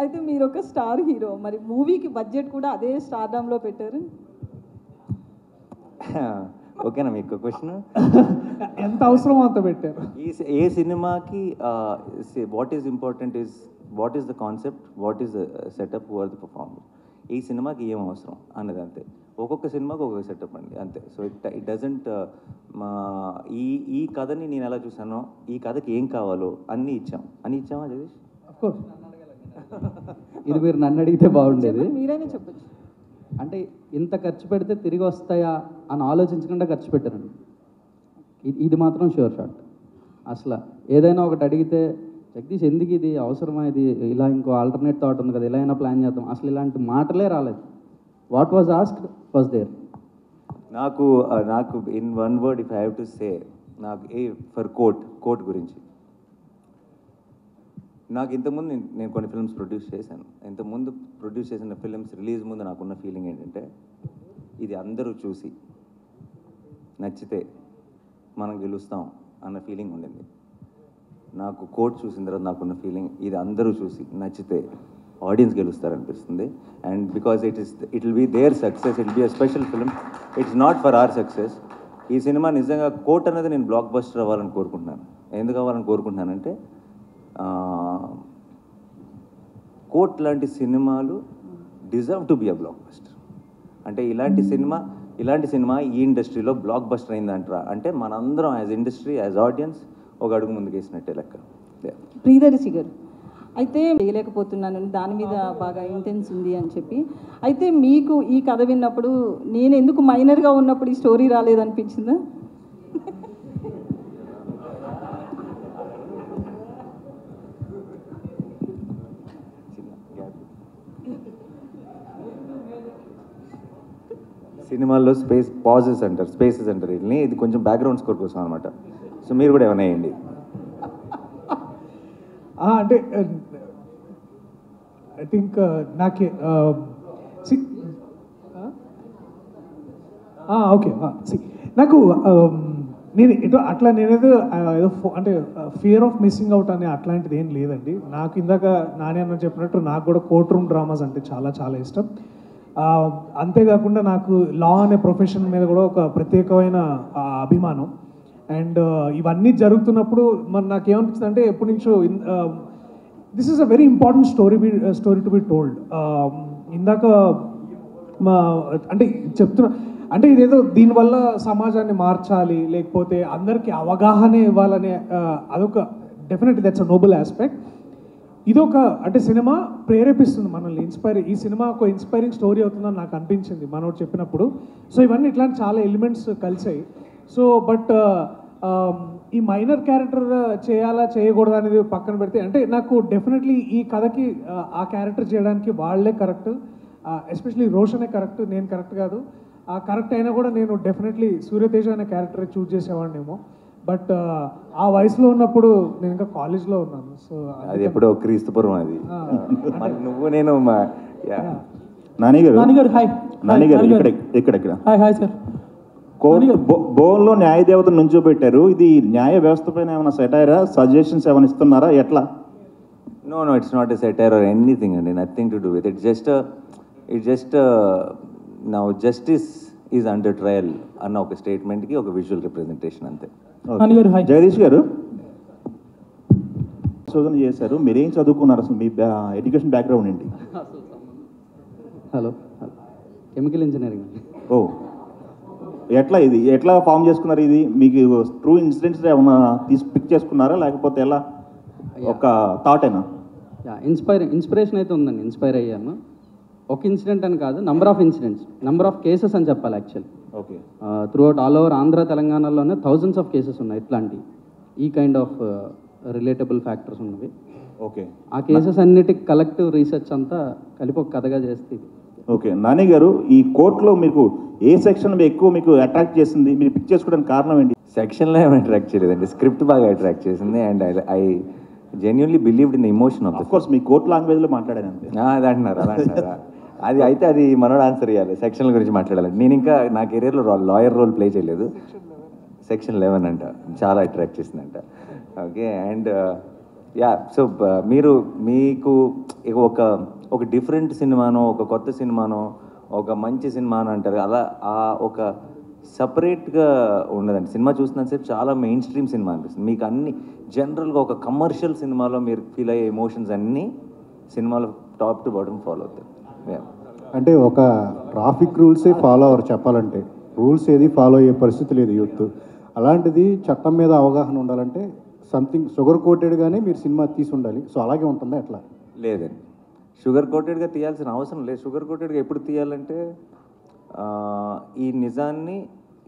అయితే మీరు ఒక స్టార్ హీరో, మరి మూవీకి బడ్జెట్ కూడా అదే స్టార్డమ్లో పెట్టారు. ఓకేనా మీకు క్వశ్చన్? ఎంత అవసరమో అంత పెట్టారు. ఏ సినిమాకి what is important is what is the concept, what is the setup, who are the performer. ఈ సినిమాకి ఏం అవసరం అన్నది అంతే. ఒక్కొక్క సినిమాకి ఒక్కొక్క సెటప్ అండి, అంతే. సో ఇట్ డజంట్ ఈ కథని నేను ఎలా చూసానో ఈ కథకి ఏం కావాలో అన్నీ ఇచ్చామా జగదీష్? అఫ్కోర్స్. ఇది మీరు నన్ను అడిగితే బాగుండేది. మీరైనా చెప్పచ్చు. అంటే ఇంత ఖర్చు పెడితే తిరిగి వస్తాయా అని ఆలోచించకుండా ఖర్చు పెట్టారండి. ఇది మాత్రం షూర్ షాట్. అసలు ఏదైనా ఒకటి అడిగితే జగదీష్ ఎందుకు ఇది అవసరమా, ఇది ఇలా ఇంకో ఆల్టర్నేట్ థాట్ ఉంది కదా, ఇలా అయినా ప్లాన్ చేద్దాం, అసలు ఇలాంటి మాటలే రాలేదు. What was asked was there. నాకు in one word if I have to say, నాకు ఫర్ కోర్ట్ గురించి, నాకు ఇంతకుముందు నేను కొన్ని ఫిల్మ్స్ ప్రొడ్యూస్ చేశాను. ఇంతకుముందు ప్రొడ్యూస్ చేసిన ఫిల్మ్స్ రిలీజ్ ముందు నాకున్న ఫీలింగ్ ఏంటంటే ఇది అందరూ చూసి నచ్చితే మనం గెలుస్తాం అన్న ఫీలింగ్ ఉండింది. నాకు కోర్ట్ చూసిన తర్వాత నాకున్న ఫీలింగ్ ఇది అందరూ చూసి నచ్చితే ఆడియన్స్ గెలుస్తారనిపిస్తుంది. And because it will be there success, it will be a special film, it's not for our success. ఈ సినిమా నిజంగా కోర్ట్ అనేది నేను బ్లాక్ బస్టర్ అవ్వాలని కోరుకుంటున్నాను. ఎందుకు అవ్వాలని కోరుకుంటున్నానంటే కోర్ట్ లాంటి సినిమాలు deserve to be a block buster. అంటే ఇలాంటి సినిమా ఈ ఇండస్ట్రీలో బ్లాక్ బస్టర్ అయిందంటారా అంటే మనందరం యాజ్ ఇండస్ట్రీ, యాజ్ ఆడియన్స్ ఒక అడుగు ముందుకు వేసినట్టే లెక్క. ప్రియదర్శి గారు, అయితే వేయలేకపోతున్నాను, దాని మీద బాగా ఇంటెన్స్ ఉంది అని చెప్పి, అయితే మీకు ఈ కథ విన్నప్పుడు నేను ఎందుకు మైనర్గా ఉన్నప్పుడు ఈ స్టోరీ రాలేదనిపించిందా? సినిమాల్లో స్పేసెస్ అంటారు వీటిని. ఇది కొంచెం బ్యాక్గ్రౌండ్ స్కోర్ కోసం అనమాట. సో మీరు కూడా ఏమైనా వేయండి. అంటే ఐ థింక్ నాకే ఓకే నాకు నేనేదో అంటే ఫియర్ ఆఫ్ మిస్సింగ్ అవుట్ అనే అట్లాంటిది ఏం లేదండి. నాకు ఇందాక నాని అన్న చెప్పినట్టు నాకు కూడా కోర్ట్ రూమ్ డ్రామాస్ అంటే చాలా చాలా ఇష్టం. అంతేకాకుండా నాకు లా అనే ప్రొఫెషన్ మీద కూడా ఒక ప్రత్యేకమైన అభిమానం. అండ్ ఇవన్నీ జరుగుతున్నప్పుడు మరి నాకేమనిపిస్తుంది అంటే ఎప్పటి నుంచో this is a very important story to be told. ఇందాక అంటే చెప్తున్నా అంటే ఇదేదో దీనివల్ల సమాజాన్ని మార్చాలి లేకపోతే అందరికీ అవగాహన ఇవ్వాలనే అదొక definitely that's a noble aspect. ఇదొక అంటే సినిమా ప్రేరేపిస్తుంది మనల్ని, ఈ సినిమా ఒక ఇన్స్పైరింగ్ స్టోరీ అవుతుందని నాకు అనిపించింది మనోడు చెప్పినప్పుడు. సో ఇవన్నీ ఇట్లాంటి చాలా ఎలిమెంట్స్ కలిసాయి. సో బట్ ఈ మైనర్ క్యారెక్టర్ చేయాలా చేయకూడదు అనేది పక్కన పెడితే అంటే నాకు డెఫినెట్లీ ఈ కథకి ఆ క్యారెక్టర్ చేయడానికి వాళ్ళే కరెక్ట్, ఎస్పెషలీ రోషనే కరెక్ట్, నేను కరెక్ట్ కాదు. ఆ కరెక్ట్ అయినా కూడా నేను డెఫినెట్లీ సూర్యతేజ అనే క్యారెక్టర్ చూస్ చేసేవాడినేమో. బట్ ఆ వయసులో ఉన్నప్పుడు నేను ఇంకా కాలేజ్లో ఉన్నాను. సో అది ఎప్పుడో క్రీస్తుపురం అది. మరి నువ్వు నేను నానిగారు హాయ్. నానిగారు ఇక్కడ హాయ్ హాయ్ సార్. కోర్టు బోన్లో న్యాయదేవతను నుంచోబెట్టారు. ఇది న్యాయ వ్యవస్థ పైన ఏమైనా సెటైరా, సజెషన్స్ ఏమైనా ఇస్తున్నారా, ఎట్లా? No, it's not a satire or anything, and nothing to do with it. It's just now justice is under trial అన్న ఒక స్టేట్మెంట్కి ఒక విజువల్ రిప్రజెంటేషన్ అంతే. జగదీష్ గారు శోధన చేశారు, మీరేం చదువుకున్నారు, అసలు మీ ఎడ్యుకేషన్ బ్యాక్గ్రౌండ్ ఏంటి? Hello, chemical engineering. ఓ, ఎట్లా ఫామ్ చేసుకున్నారు? ఇది మీకు ట్రూ ఇన్సిడెంట్స్ ఏమైనా పిక్ చేసుకున్నారా లేకపోతే ఎలా, ఒక థాట్ అయినా? ఇన్స్పిరేషన్ అయితే ఉందండి, ఇన్స్పైర్ అయ్యాను. ఒక ఇన్సిడెంట్ అని కాదు, నంబర్ ఆఫ్ కేసెస్ అని చెప్పాలి actual. Okay, through out all over Andhra తెలంగాణలోనే థౌజండ్స్ ఆఫ్ కేసెస్ ఉన్నాయి ఇట్లాంటి ఈ కైండ్ ఆఫ్ రిలేటబుల్ ఫ్యాక్టర్స్ ఉన్నవి. ఓకే, ఆ కేసెస్ అన్నిటికి కలెక్టివ్ రీసెర్చ్ అంతా కలిపి ఒక కథగా చేస్తుంది. ఓకే, నాని గారు ఈ కోర్టులో మీకు ఏ సెక్షన్ ఎక్కువ మీకు అట్రాక్ట్ చేసింది, మీరు పిక్ చేసుకోవడానికి కారణం ఏంటి? సెక్షన్లో ఏమి అట్రాక్ట్ చేయలేదండి, స్క్రిప్ట్ బాగా అట్రాక్ట్ చేసింది. And I genuinely believed in the emotion of course. Me court లాంగ్వేజ్లో మాట్లాడాను అంతే. అది అంటున్నారా? అది అయితే అది మనోడు ఆన్సర్ ఇవ్వాలి. సెక్షన్ల గురించి మాట్లాడాలి. నేను ఇంకా నా కెరీర్లో లాయర్ రోల్ ప్లే చేయలేదు. సెక్షన్ 11 అంట చాలా అట్రాక్ట్ చేసిందంట. ఓకే, అండ్ సో మీకు ఒక డిఫరెంట్ సినిమానో, ఒక కొత్త సినిమానో, ఒక మంచి సినిమానో అంటారు అలా, ఒక సపరేట్గా ఉండదండి. సినిమా చూసినంతసేపు చాలా మెయిన్ స్ట్రీమ్ సినిమా అనిపిస్తుంది. మీకు అన్ని జనరల్గా ఒక కమర్షియల్ సినిమాలో మీరు ఫీల్ అయ్యే ఎమోషన్స్ అన్నీ సినిమాలో టాప్ టు బాటమ్ ఫాలో అవుతాయి. అంటే ఒక ట్రాఫిక్ రూల్సే ఫాలో అవ్వరు చెప్పాలంటే, రూల్స్ ఏది ఫాలో అయ్యే పరిస్థితి లేదు యూత్. అలాంటిది చట్టం మీద అవగాహన ఉండాలంటే సంథింగ్ షుగర్ కోటెడ్గానే మీరు సినిమా తీసి ఉండాలి. సో అలాగే ఉంటుందా ఎట్లా? లేదండి, షుగర్ కోటెడ్గా తీయాల్సిన అవసరం లేదు. షుగర్ కోటెడ్గా ఎప్పుడు తీయాలంటే ఈ నిజాన్ని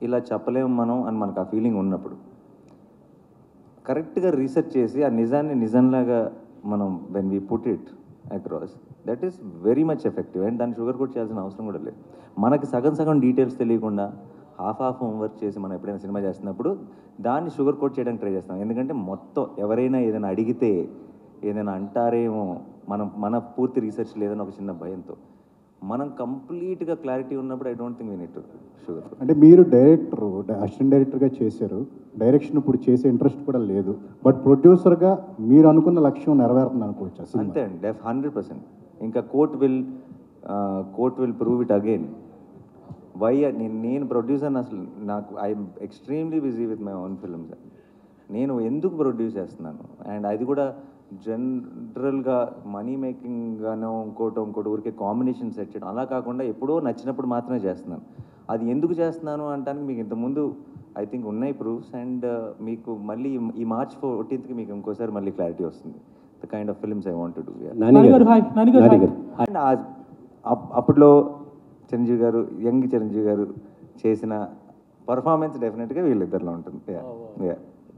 ఇలా చెప్పలేము మనం అని మనకు ఆ ఫీలింగ్ ఉన్నప్పుడు కరెక్ట్గా రీసెర్చ్ చేసి ఆ నిజాన్ని నిజంలాగా మనం when we put it across, that is very much effective. And దాన్ని షుగర్ కోట్ చేయాల్సిన అవసరం కూడా లేదు. మనకి సగం డీటెయిల్స్ తెలియకుండా హాఫ్ హోంవర్క్ చేసి మనం ఎప్పుడైనా సినిమా చేస్తున్నప్పుడు దాన్ని షుగర్ కోట్ చేయడానికి ట్రై చేస్తాం. ఎందుకంటే మొత్తం ఎవరైనా ఏదైనా అడిగితే ఏదైనా అంటారేమో, మన పూర్తి రీసెర్చ్ లేదని ఒక చిన్న భయంతో. మనం కంప్లీట్గా క్లారిటీ ఉన్నప్పుడు I don't think we need to sugar. అంటే మీరు అసిస్టెంట్ డైరెక్టర్గా చేశారు, డైరెక్షన్ ఇప్పుడు చేసే ఇంట్రెస్ట్ కూడా లేదు, బట్ ప్రొడ్యూసర్గా మీరు అనుకున్న లక్ష్యం నెరవేరుతుంది అనుకోవచ్చు. అంతే అండి, 100%. ఇంకా court will prove it again. Why నేను ప్రొడ్యూసర్ని అసలు నాకు I'm extremely busy with my own films. నేను ఎందుకు ప్రొడ్యూస్ చేస్తున్నాను, అండ్ అది కూడా జనరల్గా మనీ మేకింగ్గానో ఇంకోటి ఊరికే కాంబినేషన్ సెట్ చేయడం అలా కాకుండా ఎప్పుడో నచ్చినప్పుడు మాత్రమే చేస్తున్నాను. అది ఎందుకు చేస్తున్నాను అంటానికి మీకు ఇంతకుముందు ఐ థింక్ ఉన్నాయి ప్రూఫ్స్. అండ్ మీకు మళ్ళీ ఈ March 14th మీకు ఇంకోసారి మళ్ళీ క్లారిటీ వస్తుంది the kind of films I want to do. And అప్పట్లో చిరంజీవి గారు, యంగ్ చిరంజీవి గారు చేసిన పర్ఫార్మెన్స్ డెఫినెట్గా వీళ్ళిద్దరిలో ఉంటుంది.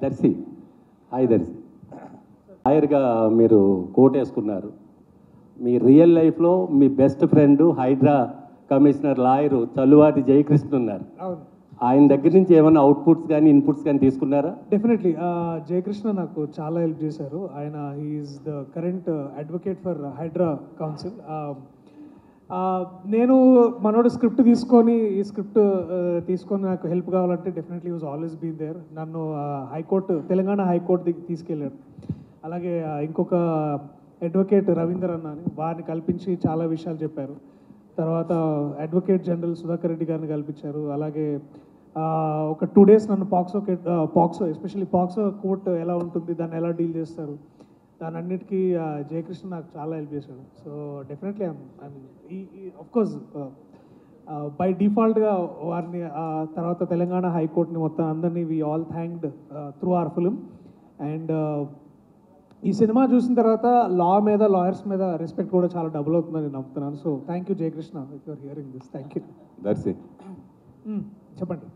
దర్శి, హాయ్ దర్శి. లాయర్గా మీరు కోట్ వేసుకున్నారు. మీ రియల్ లైఫ్లో మీ best friend Hydraa commissioner lawyer Challuvati Jayakrishna ఉన్నారు. ఆయన దగ్గర నుంచి ఏమైనా అవుట్పుట్స్ కానీ ఇన్పుట్స్ కానీ తీసుకున్నారా? డెఫినెట్లీ జయకృష్ణ నాకు చాలా హెల్ప్ చేశారు. ఆయన he is the current advocate for HYDRAA council. నేను మనోడు స్క్రిప్ట్ తీసుకొని నాకు హెల్ప్ కావాలంటే definitely was always been there. నన్ను తెలంగాణ హైకోర్టు తీసుకెళ్ళాడు. అలాగే ఇంకొక అడ్వకేట్ రవీందర్ అన్న అని వారిని కల్పించి చాలా విషయాలు చెప్పారు. తర్వాత అడ్వకేట్ జనరల్ సుధాకర్ రెడ్డి గారిని కల్పించారు. అలాగే ఒక 2 days నన్ను పాక్సో ఎస్పెషల్లీ పాక్సో కోర్ట్ ఎలా ఉంటుంది, దాన్ని ఎలా డీల్ చేస్తారు, దాని అన్నిటికీ జయకృష్ణ నాకు చాలా హెల్ప్ చేశాడు. So definitely of course by డిఫాల్ట్గా వారిని తర్వాత తెలంగాణ హైకోర్టుని మొత్తం అందరినీ we all thanked through our film. And ఈ సినిమా చూసిన తర్వాత లా మీద, లాయర్స్ మీద రెస్పెక్ట్ కూడా చాలా డబుల్ అవుతుందని నేను నమ్ముతున్నాను. So thank you Jayakrishna, if you're hearing this. Thank you. Darshi చెప్పండి.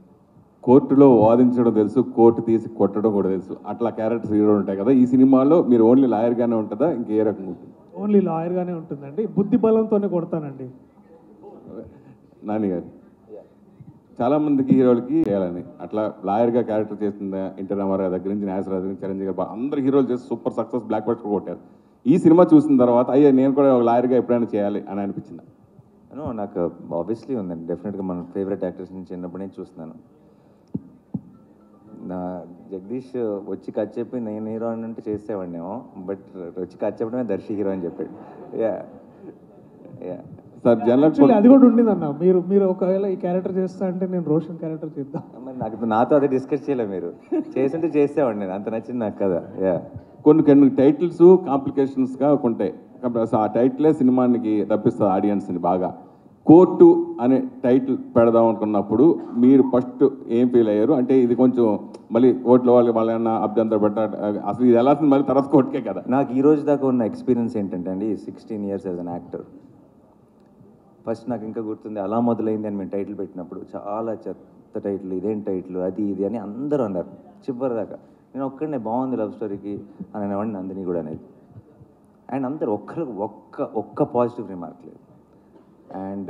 కోర్టులో వాదించడం తెలుసు, కోర్టు తీసి కొట్టడం కూడా తెలుసు, అట్లా క్యారెక్టర్స్ హీరో ఉంటాయి కదా. ఈ సినిమాలో మీరు ఓన్లీ లాయర్గానే ఉంటుందా, ఇంకే రకంగా ఉంటుంది? ఓన్లీ లాయర్గానే ఉంటుందండి, బుద్ధి బలంతోనే కొడతానండి. నాని గారు, చాలామందికి హీరోలకి చేయాలని అట్లా లాయర్గా క్యారెక్టర్ చేస్తున్న ఎన్టీ రామారావు దగ్గర నుంచి, నాగేశ్వరరావు దగ్గర నుంచి, చిరంజీవి గారు అందరు హీరోలు చేసి సూపర్ సక్సెస్, బ్లాక్ బస్టర్ కొట్టారు. ఈ సినిమా చూసిన తర్వాత అయ్యా నేను కూడా ఒక లాయర్గా ఎప్పుడైనా చేయాలి అని అనిపించింది? నాకు ఆబ్వియస్లీ ఉందండి, డెఫినెట్గా మన ఫేవరెట్ యాక్టర్స్ నుంచి చిన్నప్పటి నుంచి చూస్తున్నాను. నా జగదీష్ వచ్చి కథ చెప్పి నేను హీరో అని అంటే చేసేవాడినేమో, బట్ వచ్చి కథ చెప్పడమే దర్శి హీరో అని చెప్పాడు. యా యా సార్, జనరల్ అది కూడా ఉండిందన్న. మీరు ఒకవేళ ఈ క్యారెక్టర్ చేస్తా అంటే నేను రోషన్ క్యారెక్టర్ చేద్దాం. మరి నాతో అదే డిస్కస్ చేయలే, మీరు చేస్తుంటే చేసేవాడిని, నేను అంత నచ్చింది నాకు కదా. యా కొన్ని టైటిల్స్ కాంప్లికేషన్స్గా ఉంటాయి, ఆ టైటిలే సినిమానికి తప్పిస్తుంది ఆడియన్స్ని బాగా. కోర్టు అనే టైటిల్ పెడదాం అనుకున్నప్పుడు మీరు ఫస్ట్ ఏం ఫీల్ అయ్యారు? అంటే ఇది కొంచెం మళ్ళీ కోర్టులో వాళ్ళేమన్నా అభ్యంతరం పెట్టారు, అసలు ఇది ఎలా మళ్ళీ తర్వాత కోర్టుకే కదా. నాకు ఈ రోజు దాకా ఉన్న ఎక్స్పీరియన్స్ ఏంటంటే అండి, 16 years as an actor. First నాకు ఇంకా గుర్తుంది, అలా మొదలైంది అని మేము టైటిల్ పెట్టినప్పుడు చాలా చెత్త టైటిల్, ఇదేం టైటిల్, అది ఇది అని అందరూ అన్నారు చివరి దాకా. నేను ఒక్కడనే బాగుంది లవ్ స్టోరీకి అని అనేవాడిని, నందిని కూడా అనేది. అండ్ అందరు ఒక్క పాజిటివ్ రిమార్క్ లేదు. అండ్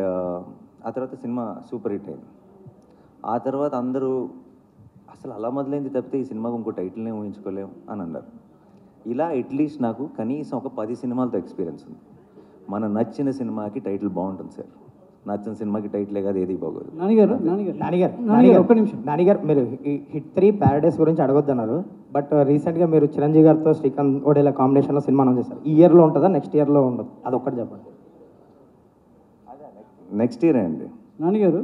ఆ తర్వాత సినిమా సూపర్ హిట్ అయింది. ఆ తర్వాత అందరూ అసలు అలా మొదలైంది తప్పితే ఈ సినిమాకు ఇంకో టైటిల్నే ఊహించుకోలేము అని అన్నారు. ఇలా అట్లీస్ట్ నాకు కనీసం ఒక 10 సినిమాలతో ఎక్స్పీరియన్స్ ఉంది. మన నచ్చిన సినిమాకి టైటిల్ బాగుంటుంది సార్, నచ్చిన సినిమాకి టైటిలే కాదు ఏది బాగోదు. నానిగారు ఒక్క నిమిషం. నానిగారు, మీరు హిట్ 3 ప్యారడైస్ గురించి అడగొద్దన్నారు, బట్ రీసెంట్గా మీరు చిరంజీవి గారితో శ్రీకాంత్ ఓడేలా కాంబినేషన్లో సినిమా అనౌన్స్ చేశారు. ఈ ఇయర్లో ఉంటుందా, నెక్స్ట్ ఇయర్లో ఉండదు? అదొక్కటి చెప్పండి. నెక్స్ట్ ఇయర్ అండి. నానిగారు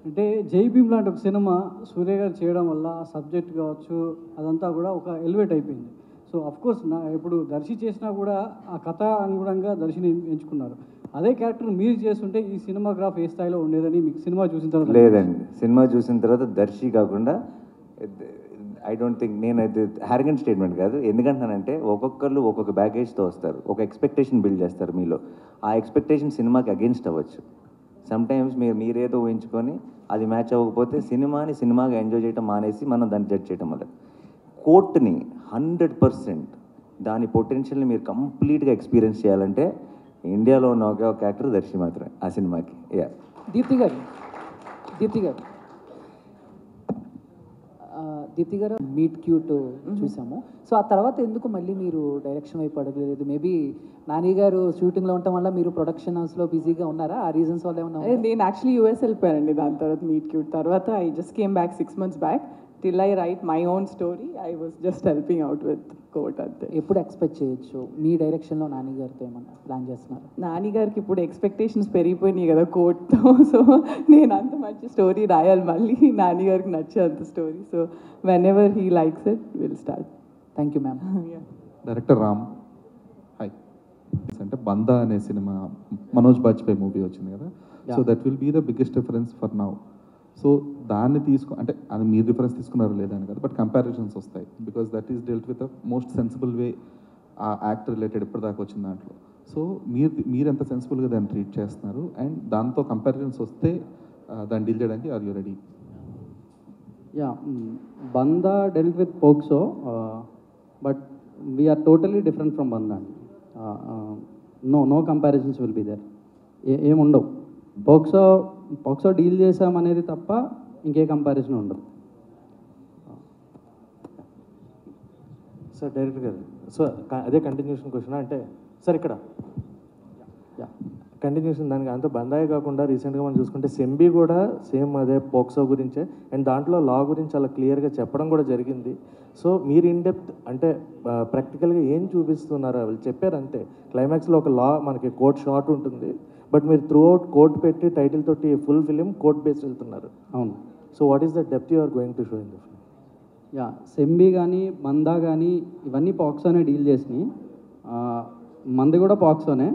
అంటే జై భీమ్ లాంటి ఒక సినిమా సూర్య గారు చేయడం వల్ల ఆ సబ్జెక్ట్ కావచ్చు అదంతా కూడా ఒక ఎలివేట్ అయిపోయింది. సో అఫ్కోర్స్ ఇప్పుడు దర్శి చేసినా కూడా ఆ కథ అనుగుణంగా దర్శిని ఎంచుకున్నారు. అదే క్యారెక్టర్ మీరు చేస్తుంటే ఈ సినిమాగ్రాఫ్ ఏ స్థాయిలో ఉండేదని మీకు సినిమా చూసిన తర్వాత? లేదండి, సినిమా చూసిన తర్వాత దర్శి కాకుండా ఐ డోంట్ థింక్, నేను అది హ్యారగెంట్ స్టేట్మెంట్ కాదు. ఎందుకంటానంటే ఒక్కొక్కరు ఒక్కొక్క బ్యాగేజ్తో వస్తారు, ఒక ఎక్స్పెక్టేషన్ బిల్డ్ చేస్తారు మీలో. ఆ ఎక్స్పెక్టేషన్ సినిమాకి అగెన్స్ట్ అవ్వచ్చు. సమ్టైమ్స్ మీరేదో ఊహించుకొని అది మ్యాచ్ అవ్వకపోతే సినిమాగా ఎంజాయ్ చేయడం మానేసి మనం దాన్ని జడ్జ్ చేయడం వల్ల. కోర్టుని 100% దాని పొటెన్షియల్ని మీరు కంప్లీట్గా ఎక్స్పీరియన్స్ చేయాలంటే ఇండియాలో ఉన్న ఒకే ఒక యాక్టర్ దర్శి మాత్రమే ఆ సినిమాకి. యా దీప్తి గారు మీట్ క్యూట్ చూసాము. సో ఆ తర్వాత ఎందుకు మళ్ళీ మీరు డైరెక్షన్ వైపు అడగలేదు? మేబీ నాని గారు షూటింగ్లో ఉండటం వల్ల మీరు ప్రొడక్షన్ హౌస్లో బిజీగా ఉన్నారా? ఆ రీజన్స్ వల్ల ఏమన్నా? నేను యాక్చువల్లీ యూఎస్ వెళ్ళిపోయానండి దాని తర్వాత మీట్ క్యూట్ తర్వాత. I just came back 6 months back. Till I right my own story I was just helping out with court అంతే. ఎప్పుడు ఎక్స్పెక్ట్ చేయొచ్చు మీ డైరెక్షన్లో నాని గారితో ఏమన్నా ప్లాన్ చేస్తున్నారు? నాని గారికి ఇప్పుడు ఎక్స్పెక్టేషన్స్ పెరిగిపోయినాయి కదా కోర్ట్తో. సో నేను అంత మంచి స్టోరీ రాయాలి మళ్ళీ, నాని గారికి నచ్చే అంత story. So whenever he likes it will start. Thank you ma'am. Director Ram, hi. అంటే బందా అనే సినిమా మనోజ్ బాజ్పేయి మూవీ వచ్చింది కదా, so that will be the biggest difference for now. So దాన్ని అంటే అది మీరు రిఫరెన్స్ తీసుకున్నారు లేదని కదా, బట్ కంపారిజన్స్ వస్తాయి because that is dealt with the most sensible way a act related ఇప్పటిదాకా వచ్చిన దాంట్లో. సో మీరు ఎంత సెన్సిబుల్గా దాన్ని ట్రీట్ చేస్తున్నారు అండ్ దాంతో కంపారిజన్స్ వస్తే దాన్ని డీల్ చేయడానికి are you ready? Yeah, Bandaa dealt with POCSO, but we are totally different from Bandaa అండి. No comparisons will be there. ఏముండవు. పోక్సో డీల్ చేసామనేది తప్ప ఇంకే కంపారిజన్ ఉండదు. సార్ డైరెక్టర్ గారు, సో అదే కంటిన్యూషన్ క్వశ్చన్ అంటే సార్ ఇక్కడ కంటిన్యూషన్ దానికి అంత బందాయి కాకుండా రీసెంట్గా మనం చూసుకుంటే సెంబీ కూడా సేమ్ అదే పోక్సో గురించే అండ్ దాంట్లో లా గురించి చాలా క్లియర్గా చెప్పడం కూడా జరిగింది. సో మీరు ఇన్ డెప్త్ అంటే ప్రాక్టికల్గా ఏం చూపిస్తున్నారు వాళ్ళు చెప్పారు అంతే. క్లైమాక్స్లో ఒక లా మనకి కోర్ట్ షార్ట్ ఉంటుంది, బట్ మీరు త్రూ అవుట్ కోర్ట్ పెట్టి టైటిల్ తోటి ఫుల్ ఫిలిం కోర్ట్ బేస్డ్ వెళ్తున్నారు. అవును. So what is the depth you are going to show in the film? Yeah, సెంబీ కానీ మందా కానీ ఇవన్నీ పాక్సోనే డీల్ చేసినాయి. మంది కూడా పాక్సోనే,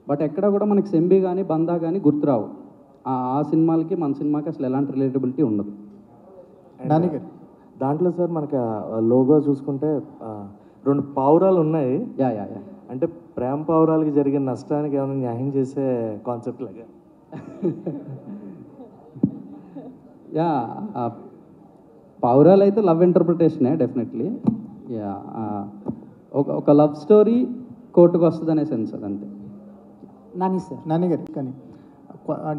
బట్ ఎక్కడ కూడా మనకి సెంబీ కానీ బందా కానీ గుర్తురావు. ఆ సినిమాలకి మన సినిమాకి అసలు ఎలాంటి రిలేటబిలిటీ ఉండదు. దాంట్లో సార్ మనకి లోగో చూసుకుంటే 2 పావురాలు ఉన్నాయి. యా యా యా అంటే ప్రేమ పావురాలకి జరిగిన నష్టానికి ఏమైనా న్యాయం చేసే కాన్సెప్ట్ లాగా. యా, పావురాలు అయితే లవ్ ఇంటర్ప్రిటేషనే డెఫినెట్లీ. యా, ఒక లవ్ స్టోరీ కోర్టుకు వస్తుంది అనే సెన్స్ అది అంతే. నాని గారు కానీ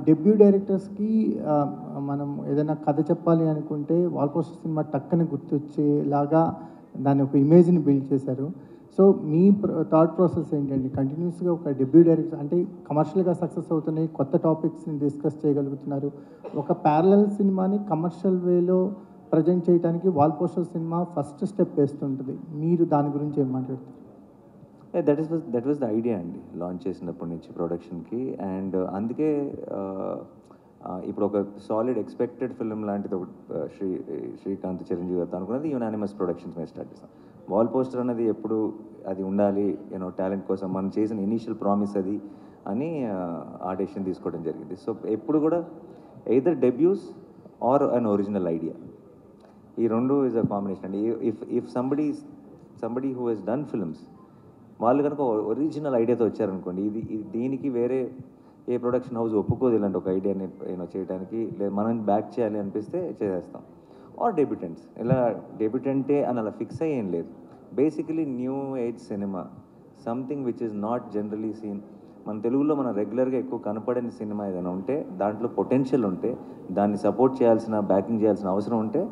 డెబ్యూ డైరెక్టర్స్కి మనం ఏదైనా కథ చెప్పాలి అనుకుంటే వాల్పోస్టర్ సినిమా టక్కని గుర్తొచ్చేలాగా దాని ఒక ఇమేజ్ని బిల్డ్ చేశారు. సో మీ థాట్ ప్రాసెస్ ఏంటండి? కంటిన్యూస్గా ఒక డెబ్యూ డైరెక్టర్ అంటే కమర్షియల్గా సక్సెస్ అవుతున్నాయి, కొత్త టాపిక్స్ని డిస్కస్ చేయగలుగుతున్నారు. ఒక ప్యారలల్ సినిమాని కమర్షియల్ వేలో ప్రజెంట్ చేయడానికి వాల్పోస్టర్ సినిమా ఫస్ట్ స్టెప్ వేస్తుంటుంది. మీరు దాని గురించి ఏం మాట్లాడుతారు? దట్ వాజ్ ద ఐడియా అండి, లాంచ్ చేసినప్పటి నుంచి ప్రొడక్షన్కి. అండ్ అందుకే ఇప్పుడు ఒక సాలిడ్ ఎక్స్పెక్టెడ్ ఫిల్మ్ లాంటిది ఒకటి శ్రీకాంత్ చిరంజీవి గారితో అనుకున్నది యునానిమస్ ప్రొడక్షన్స్ మీద స్టార్ట్ చేస్తాం. వాల్ పోస్టర్ అనేది ఎప్పుడు అది ఉండాలి, యూనో టాలెంట్ కోసం మనం చేసిన ఇనీషియల్ ప్రామిస్ అది అని ఆ డెసిషన్ తీసుకోవడం జరిగింది. సో ఎప్పుడు కూడా either debuts or an original idea, ఈ రెండు ఈజ్ అ కాంబినేషన్ అండి. If somebody who has done films వాళ్ళు కనుక ఒరిజినల్ ఐడియాతో వచ్చారనుకోండి, ఇది దీనికి వేరే ఏ ప్రొడక్షన్ హౌస్ ఒప్పుకోదు ఇలాంటి ఒక ఐడియాని చేయడానికి, లేదా మనం బ్యాక్ చేయాలి అనిపిస్తే చేసేస్తాం. ఆర్ డెబ్యూటెంట్స్, ఇలా డెబ్యూటెంటే అని అలా ఫిక్స్ అయ్యేం లేదు. Basically new age cinema, something which is not generally seen. మన తెలుగులో మనం రెగ్యులర్గా ఎక్కువ కనపడని సినిమా ఏదైనా ఉంటే, దాంట్లో పొటెన్షియల్ ఉంటే, దాన్ని సపోర్ట్ చేయాల్సిన, బ్యాకింగ్ చేయాల్సిన అవసరం ఉంటే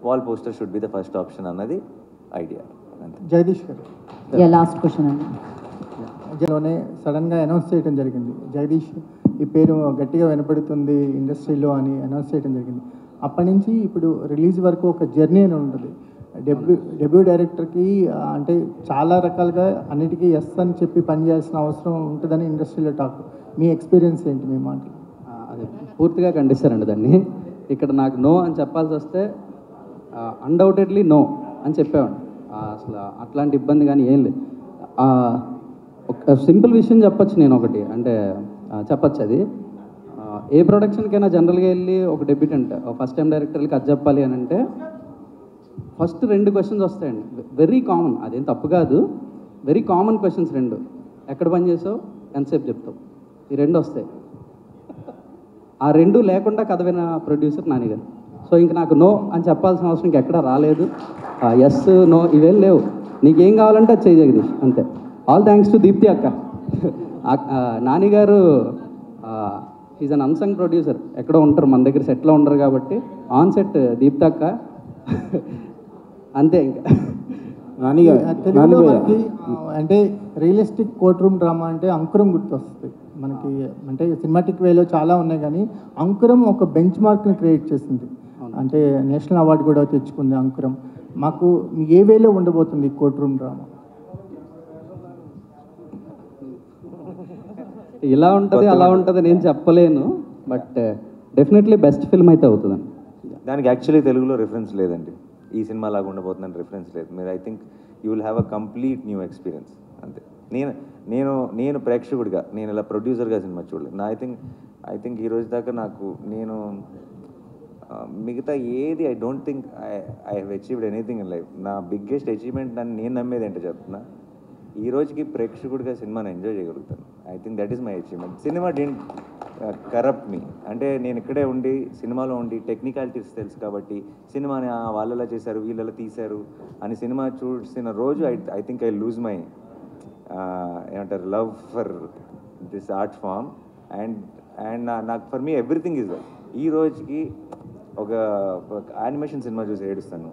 wall poster should be the first option అన్నది ఐడియా. జగదీష్ గారు, లాస్ట్ క్వశ్చన్ అండి. లోనే సడన్గా అనౌన్స్ చేయడం జరిగింది, జగదీష్ ఈ పేరు గట్టిగా వినపడుతుంది ఇండస్ట్రీలో అని అనౌన్స్ చేయడం జరిగింది. అప్పటి నుంచి ఇప్పుడు రిలీజ్ వరకు ఒక జర్నీ అని ఉంటుంది. డెబ్యూ డైరెక్టర్కి అంటే చాలా రకాలుగా అన్నిటికీ ఎస్ అని చెప్పి పనిచేయాల్సిన అవసరం ఉంటుందని ఇండస్ట్రీలో టాక్. మీ ఎక్స్పీరియన్స్ ఏంటి? మీ మాటలు అది పూర్తిగా ఖండిస్తారండి దాన్ని. ఇక్కడ నాకు నో అని చెప్పాల్సి వస్తే అన్డౌటెడ్లీ నో అని చెప్పేవాడిని. అసలు అట్లాంటి ఇబ్బంది కానీ ఏం లేదు. ఒక సింపుల్ విషయం చెప్పచ్చు నేను ఒకటి, అంటే చెప్పచ్చు అది. ఏ ప్రొడక్షన్కైనా జనరల్గా వెళ్ళి ఒక డెబ్యూటెంట్ ఫస్ట్ టైం డైరెక్టర్కి అది చెప్పాలి అని అంటే ఫస్ట్ 2 క్వశ్చన్స్ వస్తాయండి. వెరీ కామన్, అదేం తప్పు కాదు, వెరీ కామన్ క్వశ్చన్స్ 2. ఎక్కడ పని చేసావు, ఎంతసేపు చెప్తావు, ఈ 2 వస్తాయి. ఆ 2 లేకుండా కథ విన ప్రొడ్యూసర్ నాని గారు. సో ఇంక నాకు నో అని చెప్పాల్సిన అవసరం ఇంకెక్కడా రాలేదు. ఎస్ నో ఇవేం లేవు, నీకేం కావాలంటే అది చేయి జగదీష్, అంతే. ఆల్ థ్యాంక్స్ టు దీప్తి అక్క. నాని గారు ఈజ్ అన్ అన్సంగ్ ప్రొడ్యూసర్, ఎక్కడో ఉంటారు, మన దగ్గర సెట్లో ఉండరు కాబట్టి ఆన్ సెట్ దీప్తి అక్క అంతే. ఇంకా తెలుగులో మనకి అంటే రియలిస్టిక్ కోర్ట్ రూమ్ డ్రామా అంటే అంకురం గుర్తొస్తుంది మనకి. అంటే సినిమాటిక్ వేలో చాలా ఉన్నాయి, కానీ అంకురం ఒక బెంచ్ మార్క్ని క్రియేట్ చేసింది. అంటే నేషనల్ అవార్డు కూడా తెచ్చుకుంది అంకురం. మాకు ఏ వేలో ఉండబోతుంది కోర్ట్ రూమ్ డ్రామా? ఇలా ఉంటుంది అలా ఉంటుంది నేను చెప్పలేను, బట్ డెఫినెట్లీ బెస్ట్ ఫిల్మ్ అయితే అవుతుందండి. దానికి యాక్చువల్లీ తెలుగులో రిఫరెన్స్ లేదండి, ఈ సినిమా లాగా ఉండబోతుందని రిఫరెన్స్ లేదు. మీరు I think you will have a complete new experience అంతే. నేను ప్రేక్షకుడిగా, నేను ఇలా ప్రొడ్యూసర్గా సినిమా చూడలేదు. ఐ థింక్ ఈ రోజు దాకా నేను మిగతా ఏది I don't think I have achieved anything in life. నా బిగ్గెస్ట్ అచీవ్మెంట్ నేను నమ్మేది ఏంటో చెప్తున్నా, ఈ రోజుకి ప్రేక్షకుడిగా సినిమాని ఎంజాయ్ చేయగలుగుతాను. I think that is my achievement. Cinema didn't corrupt me. అంటే నేను ఇక్కడే ఉండి సినిమాలో ఉండి టెక్నికాలిటీస్ తెలుసు కాబట్టి సినిమాని వాళ్ళలా చేశారు వీళ్ళలా తీశారు అని సినిమా చూసిన రోజు I think I lose my ఏమంటారు love for this art form. And నాకు for me everything is that. ఈ రోజుకి ఒక యానిమేషన్ సినిమా చూసి ఏడుస్తాను,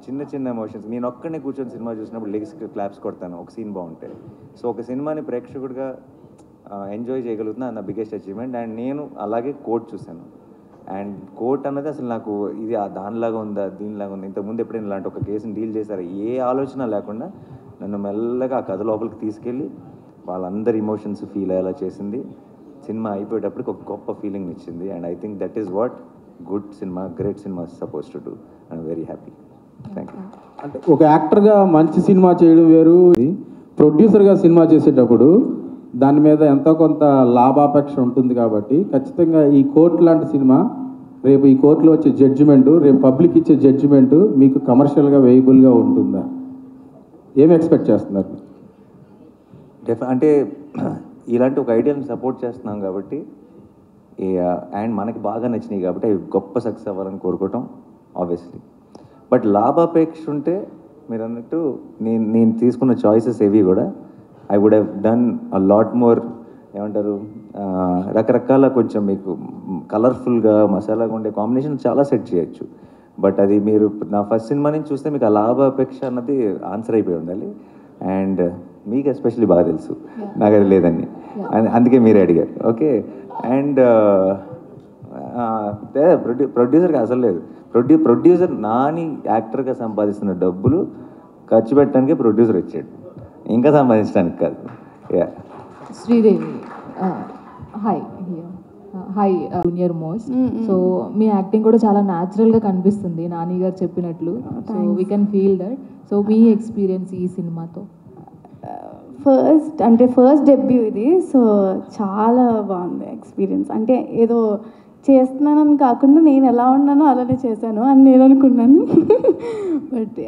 చిన్న చిన్న ఎమోషన్స్. నేను ఒక్కడనే కూర్చొని సినిమా చూసినప్పుడు లెగ్స్ క్లాప్స్ కొడతాను ఒక సీన్ బాగుంటే. సో ఒక సినిమాని ప్రేక్షకుడిగా ఎంజాయ్ చేయగలుగుతున్నా నా బిగ్గెస్ట్ అచీవ్మెంట్. అండ్ నేను అలాగే కోట్ చూశాను. అండ్ కోర్ట్ అన్నది అసలు నాకు ఇది దానిలాగా ఉందా దీనిలాగా ఉందా, ఇంతకుముందు ఎప్పుడైనా ఇలాంటి ఒక కేసుని డీల్ చేశారు ఏ ఆలోచన లేకుండా నన్ను మెల్లగా ఆ కథ లోపలికి తీసుకెళ్ళి వాళ్ళందరి ఇమోషన్స్ ఫీల్ అయ్యేలా చేసింది. సినిమా అయిపోయేటప్పటికి ఒక గొప్ప ఫీలింగ్ ఇచ్చింది. And I think that is what good cinema, great cinema suppose to do. I'm very happy. Thank you. అంటే ఒక యాక్టర్గా మంచి సినిమా చేయడం వేరు, ప్రొడ్యూసర్గా సినిమా చేసేటప్పుడు దాని మీద ఎంతో కొంత లాభాపేక్ష ఉంటుంది. కాబట్టి ఖచ్చితంగా ఈ కోర్టు లాంటి సినిమా రేపు ఈ కోర్టులో వచ్చే జడ్జిమెంటు, రేపు పబ్లిక్ ఇచ్చే జడ్జిమెంటు మీకు కమర్షియల్గా వేయబుల్గా ఉంటుందా? ఏం ఎక్స్పెక్ట్ చేస్తున్నారు? అంటే ఇలాంటి ఒక ఐడియాని సపోర్ట్ చేస్తున్నాం కాబట్టి అండ్ మనకి బాగా నచ్చినాయి కాబట్టి అవి గొప్ప సక్సెస్ అవ్వాలని కోరుకోవటం ఆబ్వియస్లీ. బట్ లాభాపేక్ష ఉంటే మీరు అన్నట్టు నేను తీసుకున్న చాయిసెస్ ఏవి కూడా I would have done a lot more, ఏమంటారు, రకరకాల కొంచెం మీకు కలర్ఫుల్గా మసాలాగా ఉండే కాంబినేషన్ చాలా సెట్ చేయొచ్చు. బట్ అది మీరు నా ఫస్ట్ సినిమా నుంచి చూస్తే మీకు ఆ లాభాపేక్ష అన్నది ఆన్సర్ అయిపోయి ఉండాలి. అండ్ మీకు ఎస్పెషల్లీ బాగా తెలుసు నాకు అది లేదని, అందుకే మీరే అడిగారు. ఓకే. అండ్ ప్రొడ్యూసర్కి అసలు లేదు. ప్రొడ్యూసర్ నాని యాక్టర్గా సంపాదిస్తున్న డబ్బులు ఖర్చు పెట్టడానికి ప్రొడ్యూసర్ వచ్చాడు, ఇంకా సంపాదించడానికి కాదు. Sridevi, hi hi junior most. So మీ యాక్టింగ్ కూడా చాలా న్యాచురల్గా కనిపిస్తుంది నాని గారు చెప్పినట్లు. So we can feel that. So మీ ఎక్స్పీరియన్స్ ఈ సినిమాతో? ఫస్ట్ డెబ్యూ ఇది. సో చాలా బాగుంది ఎక్స్పీరియన్స్. అంటే ఏదో చేస్తున్నానని కాకుండా నేను ఎలా ఉన్నానో అలానే చేశాను అని నేను అనుకున్నాను. But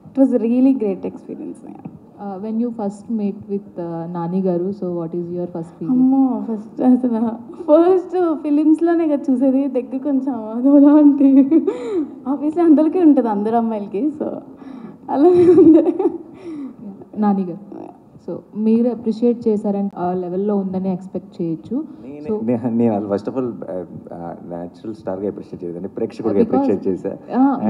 it was really great experience. When you first meet with Nani garu, so what is your first feeling? అమ్మో, ఫస్ట్ ఫిలిమ్స్లోనే కదా చూసేది, దగ్గర కొంచెం అదోలా అంటే ఆబ్వియస్లీ అందరికీ ఉంటుంది, అందరు అమ్మాయిలకి. సో అలానే ఉంది. నాని గారు, సో మీరు అప్రిషియేట్ చేశారంటే ఆ లెవెల్లో ఉందని ఎక్స్పెక్ట్ చేయొచ్చు. నేను ఫస్ట్ ఆఫ్ ఆల్ న్యాచురల్ స్టార్గా అప్రిషియేట్ చేయదండి, ప్రేక్షకుడిగా అప్రిషియేట్ చేశాను.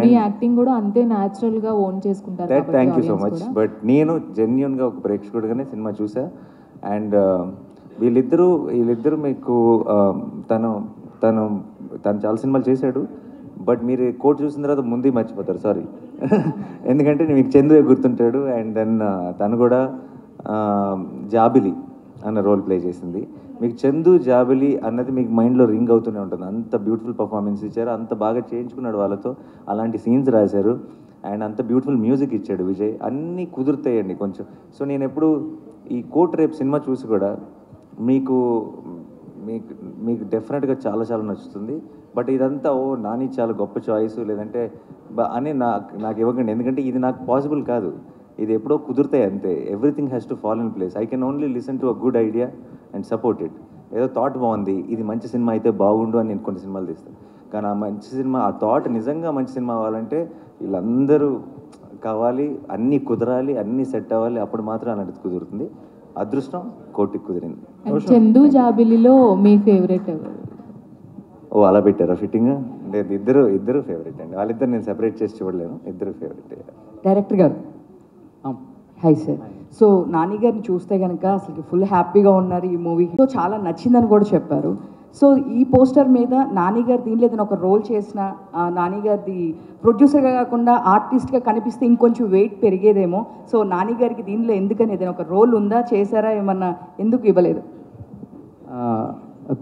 మీ యాక్టింగ్ కూడా అంతే న్యాచురల్గా ఓన్ చేసుకుంటారు. Thank you so much. But నేను జెన్యున్గా ఒక ప్రేక్షకుడిగానే సినిమా చూసా. అండ్ వీళ్ళిద్దరూ మీకు తను చాలా సినిమాలు చేశాడు. బట్ మీరు కోట్ చూసిన తర్వాత ముందే మర్చిపోతారు, సారీ. ఎందుకంటే మీకు చందు గుర్తుంటాడు. అండ్ దెన్ తను కూడా జాబిలి అన్న రోల్ ప్లే చేసింది. మీకు చందు జాబిలి అన్నది మీకు మైండ్లో రింగ్ అవుతూనే ఉంటుంది. అంత బ్యూటిఫుల్ పర్ఫార్మెన్స్ ఇచ్చారు, అంత బాగా చేయించుకున్నాడు వాళ్ళతో, అలాంటి సీన్స్ రాశారు. అండ్ అంత బ్యూటిఫుల్ మ్యూజిక్ ఇచ్చాడు విజయ్. అన్నీ కుదురుతాయండి కొంచెం. సో నేను ఎప్పుడు ఈ కోట్ రేపు సినిమా చూసి కూడా మీకు డెఫినెట్గా చాలా చాలా నచ్చుతుంది. బట్ ఇదంతా నాని చాలా గొప్ప చాయిస్ లేదంటే అని నాకు ఇవ్వకండి, ఎందుకంటే ఇది నాకు పాసిబుల్ కాదు. ఇది ఎప్పుడో కుదురుతాయి అంతే. Everything has to fall in place. I can only listen to a good idea and support it. ఏదో థాట్ బాగుంది, ఇది మంచి సినిమా అయితే బాగుండు అని నేను కొన్ని సినిమాలు తీస్తాను. కానీ ఆ మంచి సినిమా, ఆ థాట్ నిజంగా మంచి సినిమా అవ్వాలంటే వీళ్ళందరూ కావాలి, అన్నీ కుదరాలి, అన్నీ సెట్ అవ్వాలి, అప్పుడు మాత్రం అలాంటిది కుదురుతుంది. అదృష్టం కోటికి కుదిరింది. చందు జాబిలిలో మీ ఫేవరెట్ ఎవరు? అలా పెట్టారా ఫిట్టింగ్? లేదు, ఇద్దరు ఫేవరెట్ అండి. వాళ్ళిద్దరు నేను సెపరేట్ చేసి చూడలేను, ఇద్దరు ఫేవరెట్. డైరెక్టర్ గారు, హాయ్ సార్. సో నాని గారిని చూస్తే కనుక అసలు ఫుల్ హ్యాపీగా ఉన్నారు ఈ మూవీకి. సో చాలా నచ్చిందని కూడా చెప్పారు. సో ఈ పోస్టర్ మీద నాని గారు దీనిలో ఏదైనా ఒక రోల్ చేసిన నాని గారిది ప్రొడ్యూసర్గా కాకుండా ఆర్టిస్ట్గా కనిపిస్తే ఇంకొంచెం వెయిట్ పెరిగేదేమో. సో నాని గారికి దీనిలో ఎందుకని ఏదైనా ఒక రోల్ ఉందా, చేశారా, ఏమన్నా ఎందుకు ఇవ్వలేదు?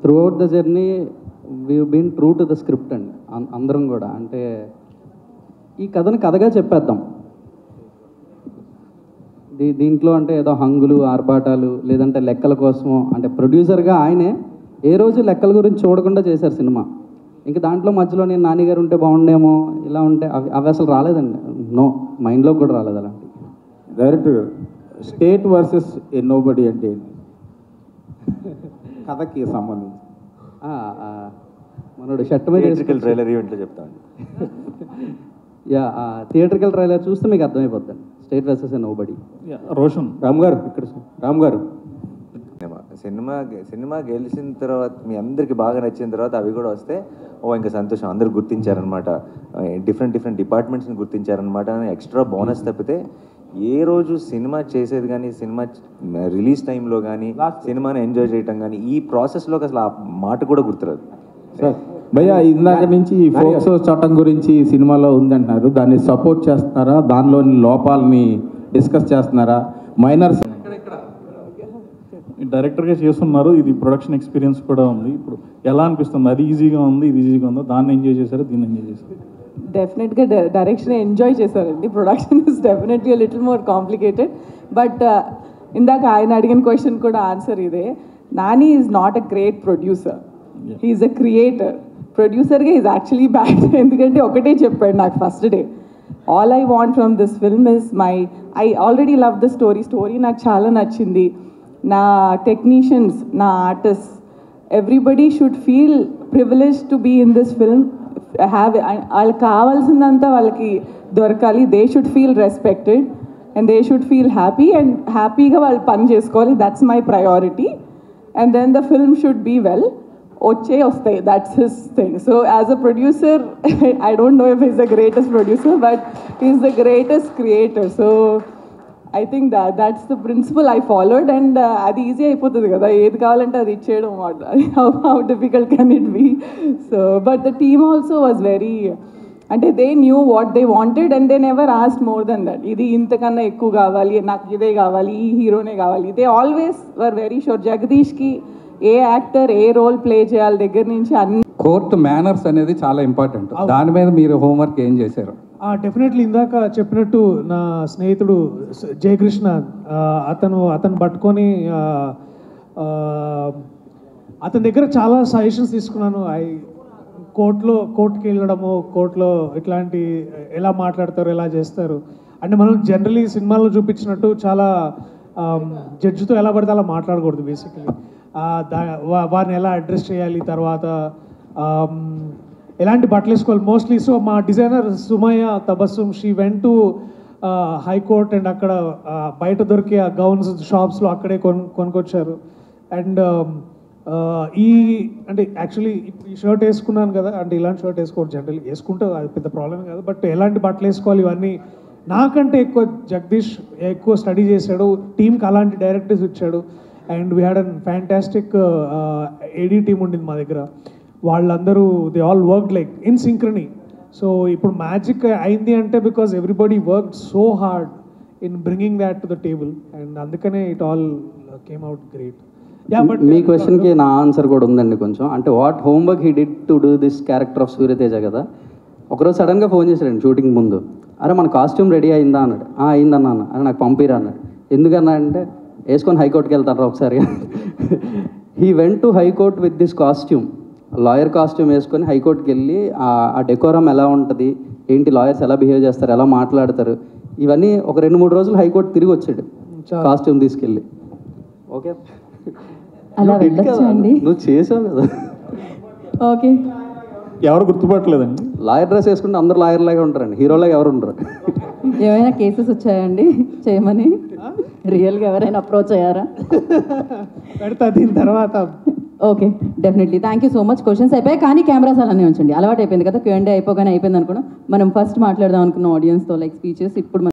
Throughout the journey we been true to the script అండి అందరం కూడా. అంటే ఈ కథని కథగా చెప్పేద్దాం. దీంట్లో అంటే ఏదో హంగులు ఆర్భాటాలు లేదంటే లెక్కల కోసమో, అంటే ప్రొడ్యూసర్గా ఆయనే ఏ రోజు లెక్కల గురించి చూడకుండా చేశారు సినిమా. ఇంకా దాంట్లో మధ్యలో నేను నాన్నగారు ఉంటే బాగుండేమో, ఇలా ఉంటే అవి అసలు రాలేదండి. నో, మైండ్లో కూడా రాలేదు అలాంటి. డైరెక్టర్ గారు, స్టేట్ వర్సెస్ ఏ నోబడి అంటే కథకి సంబంధించి మనోడు షర్ట్ మీద ట్రైలర్ ఈవెంట్లో చెప్తాను. థియేటర్కల్ ట్రైలర్ చూస్తే మీకు అర్థమైపోతుంది. స్టేట్ వర్సెస్ ఏ నోబడి. రోషన్ రామ్ గారు, ఇక్కడ రామ్ గారు, సినిమా గెలిచిన తర్వాత మీ అందరికి బాగా నచ్చిన తర్వాత అవి కూడా వస్తే ఇంకా సంతోషం. అందరూ గుర్తించారనమాట, డిఫరెంట్ డిపార్ట్మెంట్స్ని గుర్తించారనమాట అని ఎక్స్ట్రా బోనస్ తప్పితే ఏ రోజు సినిమా చేసేది కానీ సినిమా రిలీజ్ టైంలో కానీ సినిమాని ఎంజాయ్ చేయటం కానీ ఈ ప్రాసెస్లోకి అసలు ఆ మాట కూడా గుర్తురాదు. సార్ భయ్యా ఇందాక నుంచి ఈ ఫోక్సో చట్టం గురించి సినిమాలో ఉందంటున్నారు, దాన్ని సపోర్ట్ చేస్తున్నారా, దానిలోని లోపాలని డిస్కస్ చేస్తున్నారా? మైనర్స్ డైరెక్టర్గా చేస్తున్నారు, ఇది ప్రొడక్షన్ ఎక్స్పీరియన్స్ కూడా ఉంది. ఇప్పుడు ఎలా అనిపిస్తుంది? అది ఈజీగా ఉంది, ఇది ఈజీగా ఉందో, దాన్ని ఎంజాయ్ చేశారు, దీన్ని ఎంజాయ్ చేశారు? డెఫినెట్గా డైరెక్షన్ ఎంజాయ్ చేశారండి. Production is definitely little more complicated. But ఇందాక ఆయన అడిగిన క్వశ్చన్ కూడా ఆన్సర్ ఇదే. Nani is not a great producer, he's a creator. ప్రొడ్యూసర్గా ఈజ్ యాక్చువల్లీ బ్యాడ్. ఎందుకంటే ఒకటే చెప్పాడు నాకు first day, all I want from this film is I already love the story నాకు చాలా నచ్చింది. నా టెక్నీషియన్స్, నా artist, everybody should feel privilege to be in this film. వాళ్ళకి కావాల్సిందంతా వాళ్ళకి దొరకాలి. They should feel respected and they should feel happy and హ్యాపీగా వాళ్ళు పని చేసుకోవాలి. That's my priority. And then the film should be well. వస్తాయి, that's his thing. So as a producer I don't know if is the greatest producer but is the greatest creator. So I think that's the principle I followed, and అది easy అయిపోతుంది కదా, ఏది కావాలంటే అది ఇచ్చేయడం. how difficult can it be? So but the team also was very, అంటే they knew what they wanted and they never asked more than that. ఇది ఇంతకన్నా ఎక్కువ కావాలి, నాకు ఇదే కావాలి, ఈ హీరోనే కావాలి. they always were very sure. జగదీష్కి ఏ యాక్టర్ ఏ రోల్ ప్లే చేయాలి దగ్గర నుంచి అన్ని. కోర్టు మేనర్స్ అనేది చాలా ఇంపార్టెంట్. దాని మీద మీరు హోంవర్క్ ఏం చేశారు? డెఫినెట్లీ ఇందాక చెప్పినట్టు నా స్నేహితుడు జయకృష్ణ, అతను పట్టుకొని అతని దగ్గర చాలా సజెషన్స్ తీసుకున్నాను. కోర్టుకి వెళ్ళడము, కోర్టులో ఇట్లాంటి ఎలా మాట్లాడతారు, ఎలా చేస్తారు అంటే మనం జనరలీ సినిమాల్లో చూపించినట్టు చాలా జడ్జితో ఎలా పడితే అలా మాట్లాడకూడదు. బేసికలీ వారిని ఎలా అడ్రస్ చేయాలి, తర్వాత ఎలాంటి బట్టలు వేసుకోవాలి మోస్ట్లీ. సో మా designer Sumayya Tabassum, she went to high court and అక్కడ బయట దొరికే ఆ గౌన్స్ షాప్స్లో అక్కడే కొనుక్కొచ్చారు. అండ్ అంటే యాక్చువల్లీ ఈ షర్ట్ వేసుకున్నాను కదా, అంటే ఇలాంటి షర్ట్ వేసుకోవద్దు, జనరల్ వేసుకుంటే అది పెద్ద ప్రాబ్లం కాదు. బట్ ఎలాంటి బట్టలు వేసుకోవాలి ఇవన్నీ నాకంటే ఎక్కువ జగదీష్ ఎక్కువ స్టడీ చేశాడు, టీంకి అలాంటి డైరెక్టర్స్ ఇచ్చాడు. And we had an fantastic AD team ఉండింది మా దగ్గర. వాళ్ళందరూ they all work like in synchrony. So ఇప్పుడు మ్యాజిక్ అయింది అంటే because everybody work so hard in bringing that to the table and అందుకనే it all came out great. మీ క్వశ్చన్కి నా ఆన్సర్ కూడా ఉందండి కొంచెం. అంటే what homework he did to do this character of Suryateja కదా. ఒకరోజు సడన్గా ఫోన్ చేశాడండి షూటింగ్ ముందు, అరే మన కాస్ట్యూమ్ రెడీ అయిందా అన్నాడు. అయిందన్నా అన్న, అరే నాకు పంపిరా అన్నాడు. ఎందుకన్నా అంటే వేసుకొని హైకోర్టుకి వెళ్తారా ఒకసారి. He went to high court with this costume, lawyer costume వేసుకొని హైకోర్టుకి వెళ్ళి ఆ డెకోరం ఎలా ఉంటుంది, ఏంటి లాయర్స్ ఎలా బిహేవ్ చేస్తారు, ఎలా మాట్లాడతారు, ఇవన్నీ ఒక 2-3 రోజులు హైకోర్టు తిరిగి వచ్చాడు కాస్ట్యూమ్ తీసుకెళ్ళి. ఓకే అలా వెళ్ళొచ్చండి. నువ్వు చేసావు కదా. ఓకే, ఎవరు గుర్తుపట్టలేదండి. లాయర్ డ్రెస్ వేసుకుంటే అందరు లాయర్ లాగా ఉంటారండి, హీరోలాగా ఎవరు ఉండరు. ఏమైనా కేసెస్ వచ్చాయండి చేయమని? రియల్గా ఎవరైనా అప్రోచ్ అయ్యారా? పెడతా దీని తర్వాత. Okay, definitely. Thank you so much. Questions అయిపోయాయి కానీ కెమెరాస్ అలానే ఉంచండి. అలవాటు అయిపోయింది కదా, Q&A అయిపోగానే అయిపోయింది అనుకున్నాం. మనం ఫస్ట్ మాట్లాడదాం అనుకున్న ఆడియన్స్తో లైక్ స్పీచెస్. ఇప్పుడు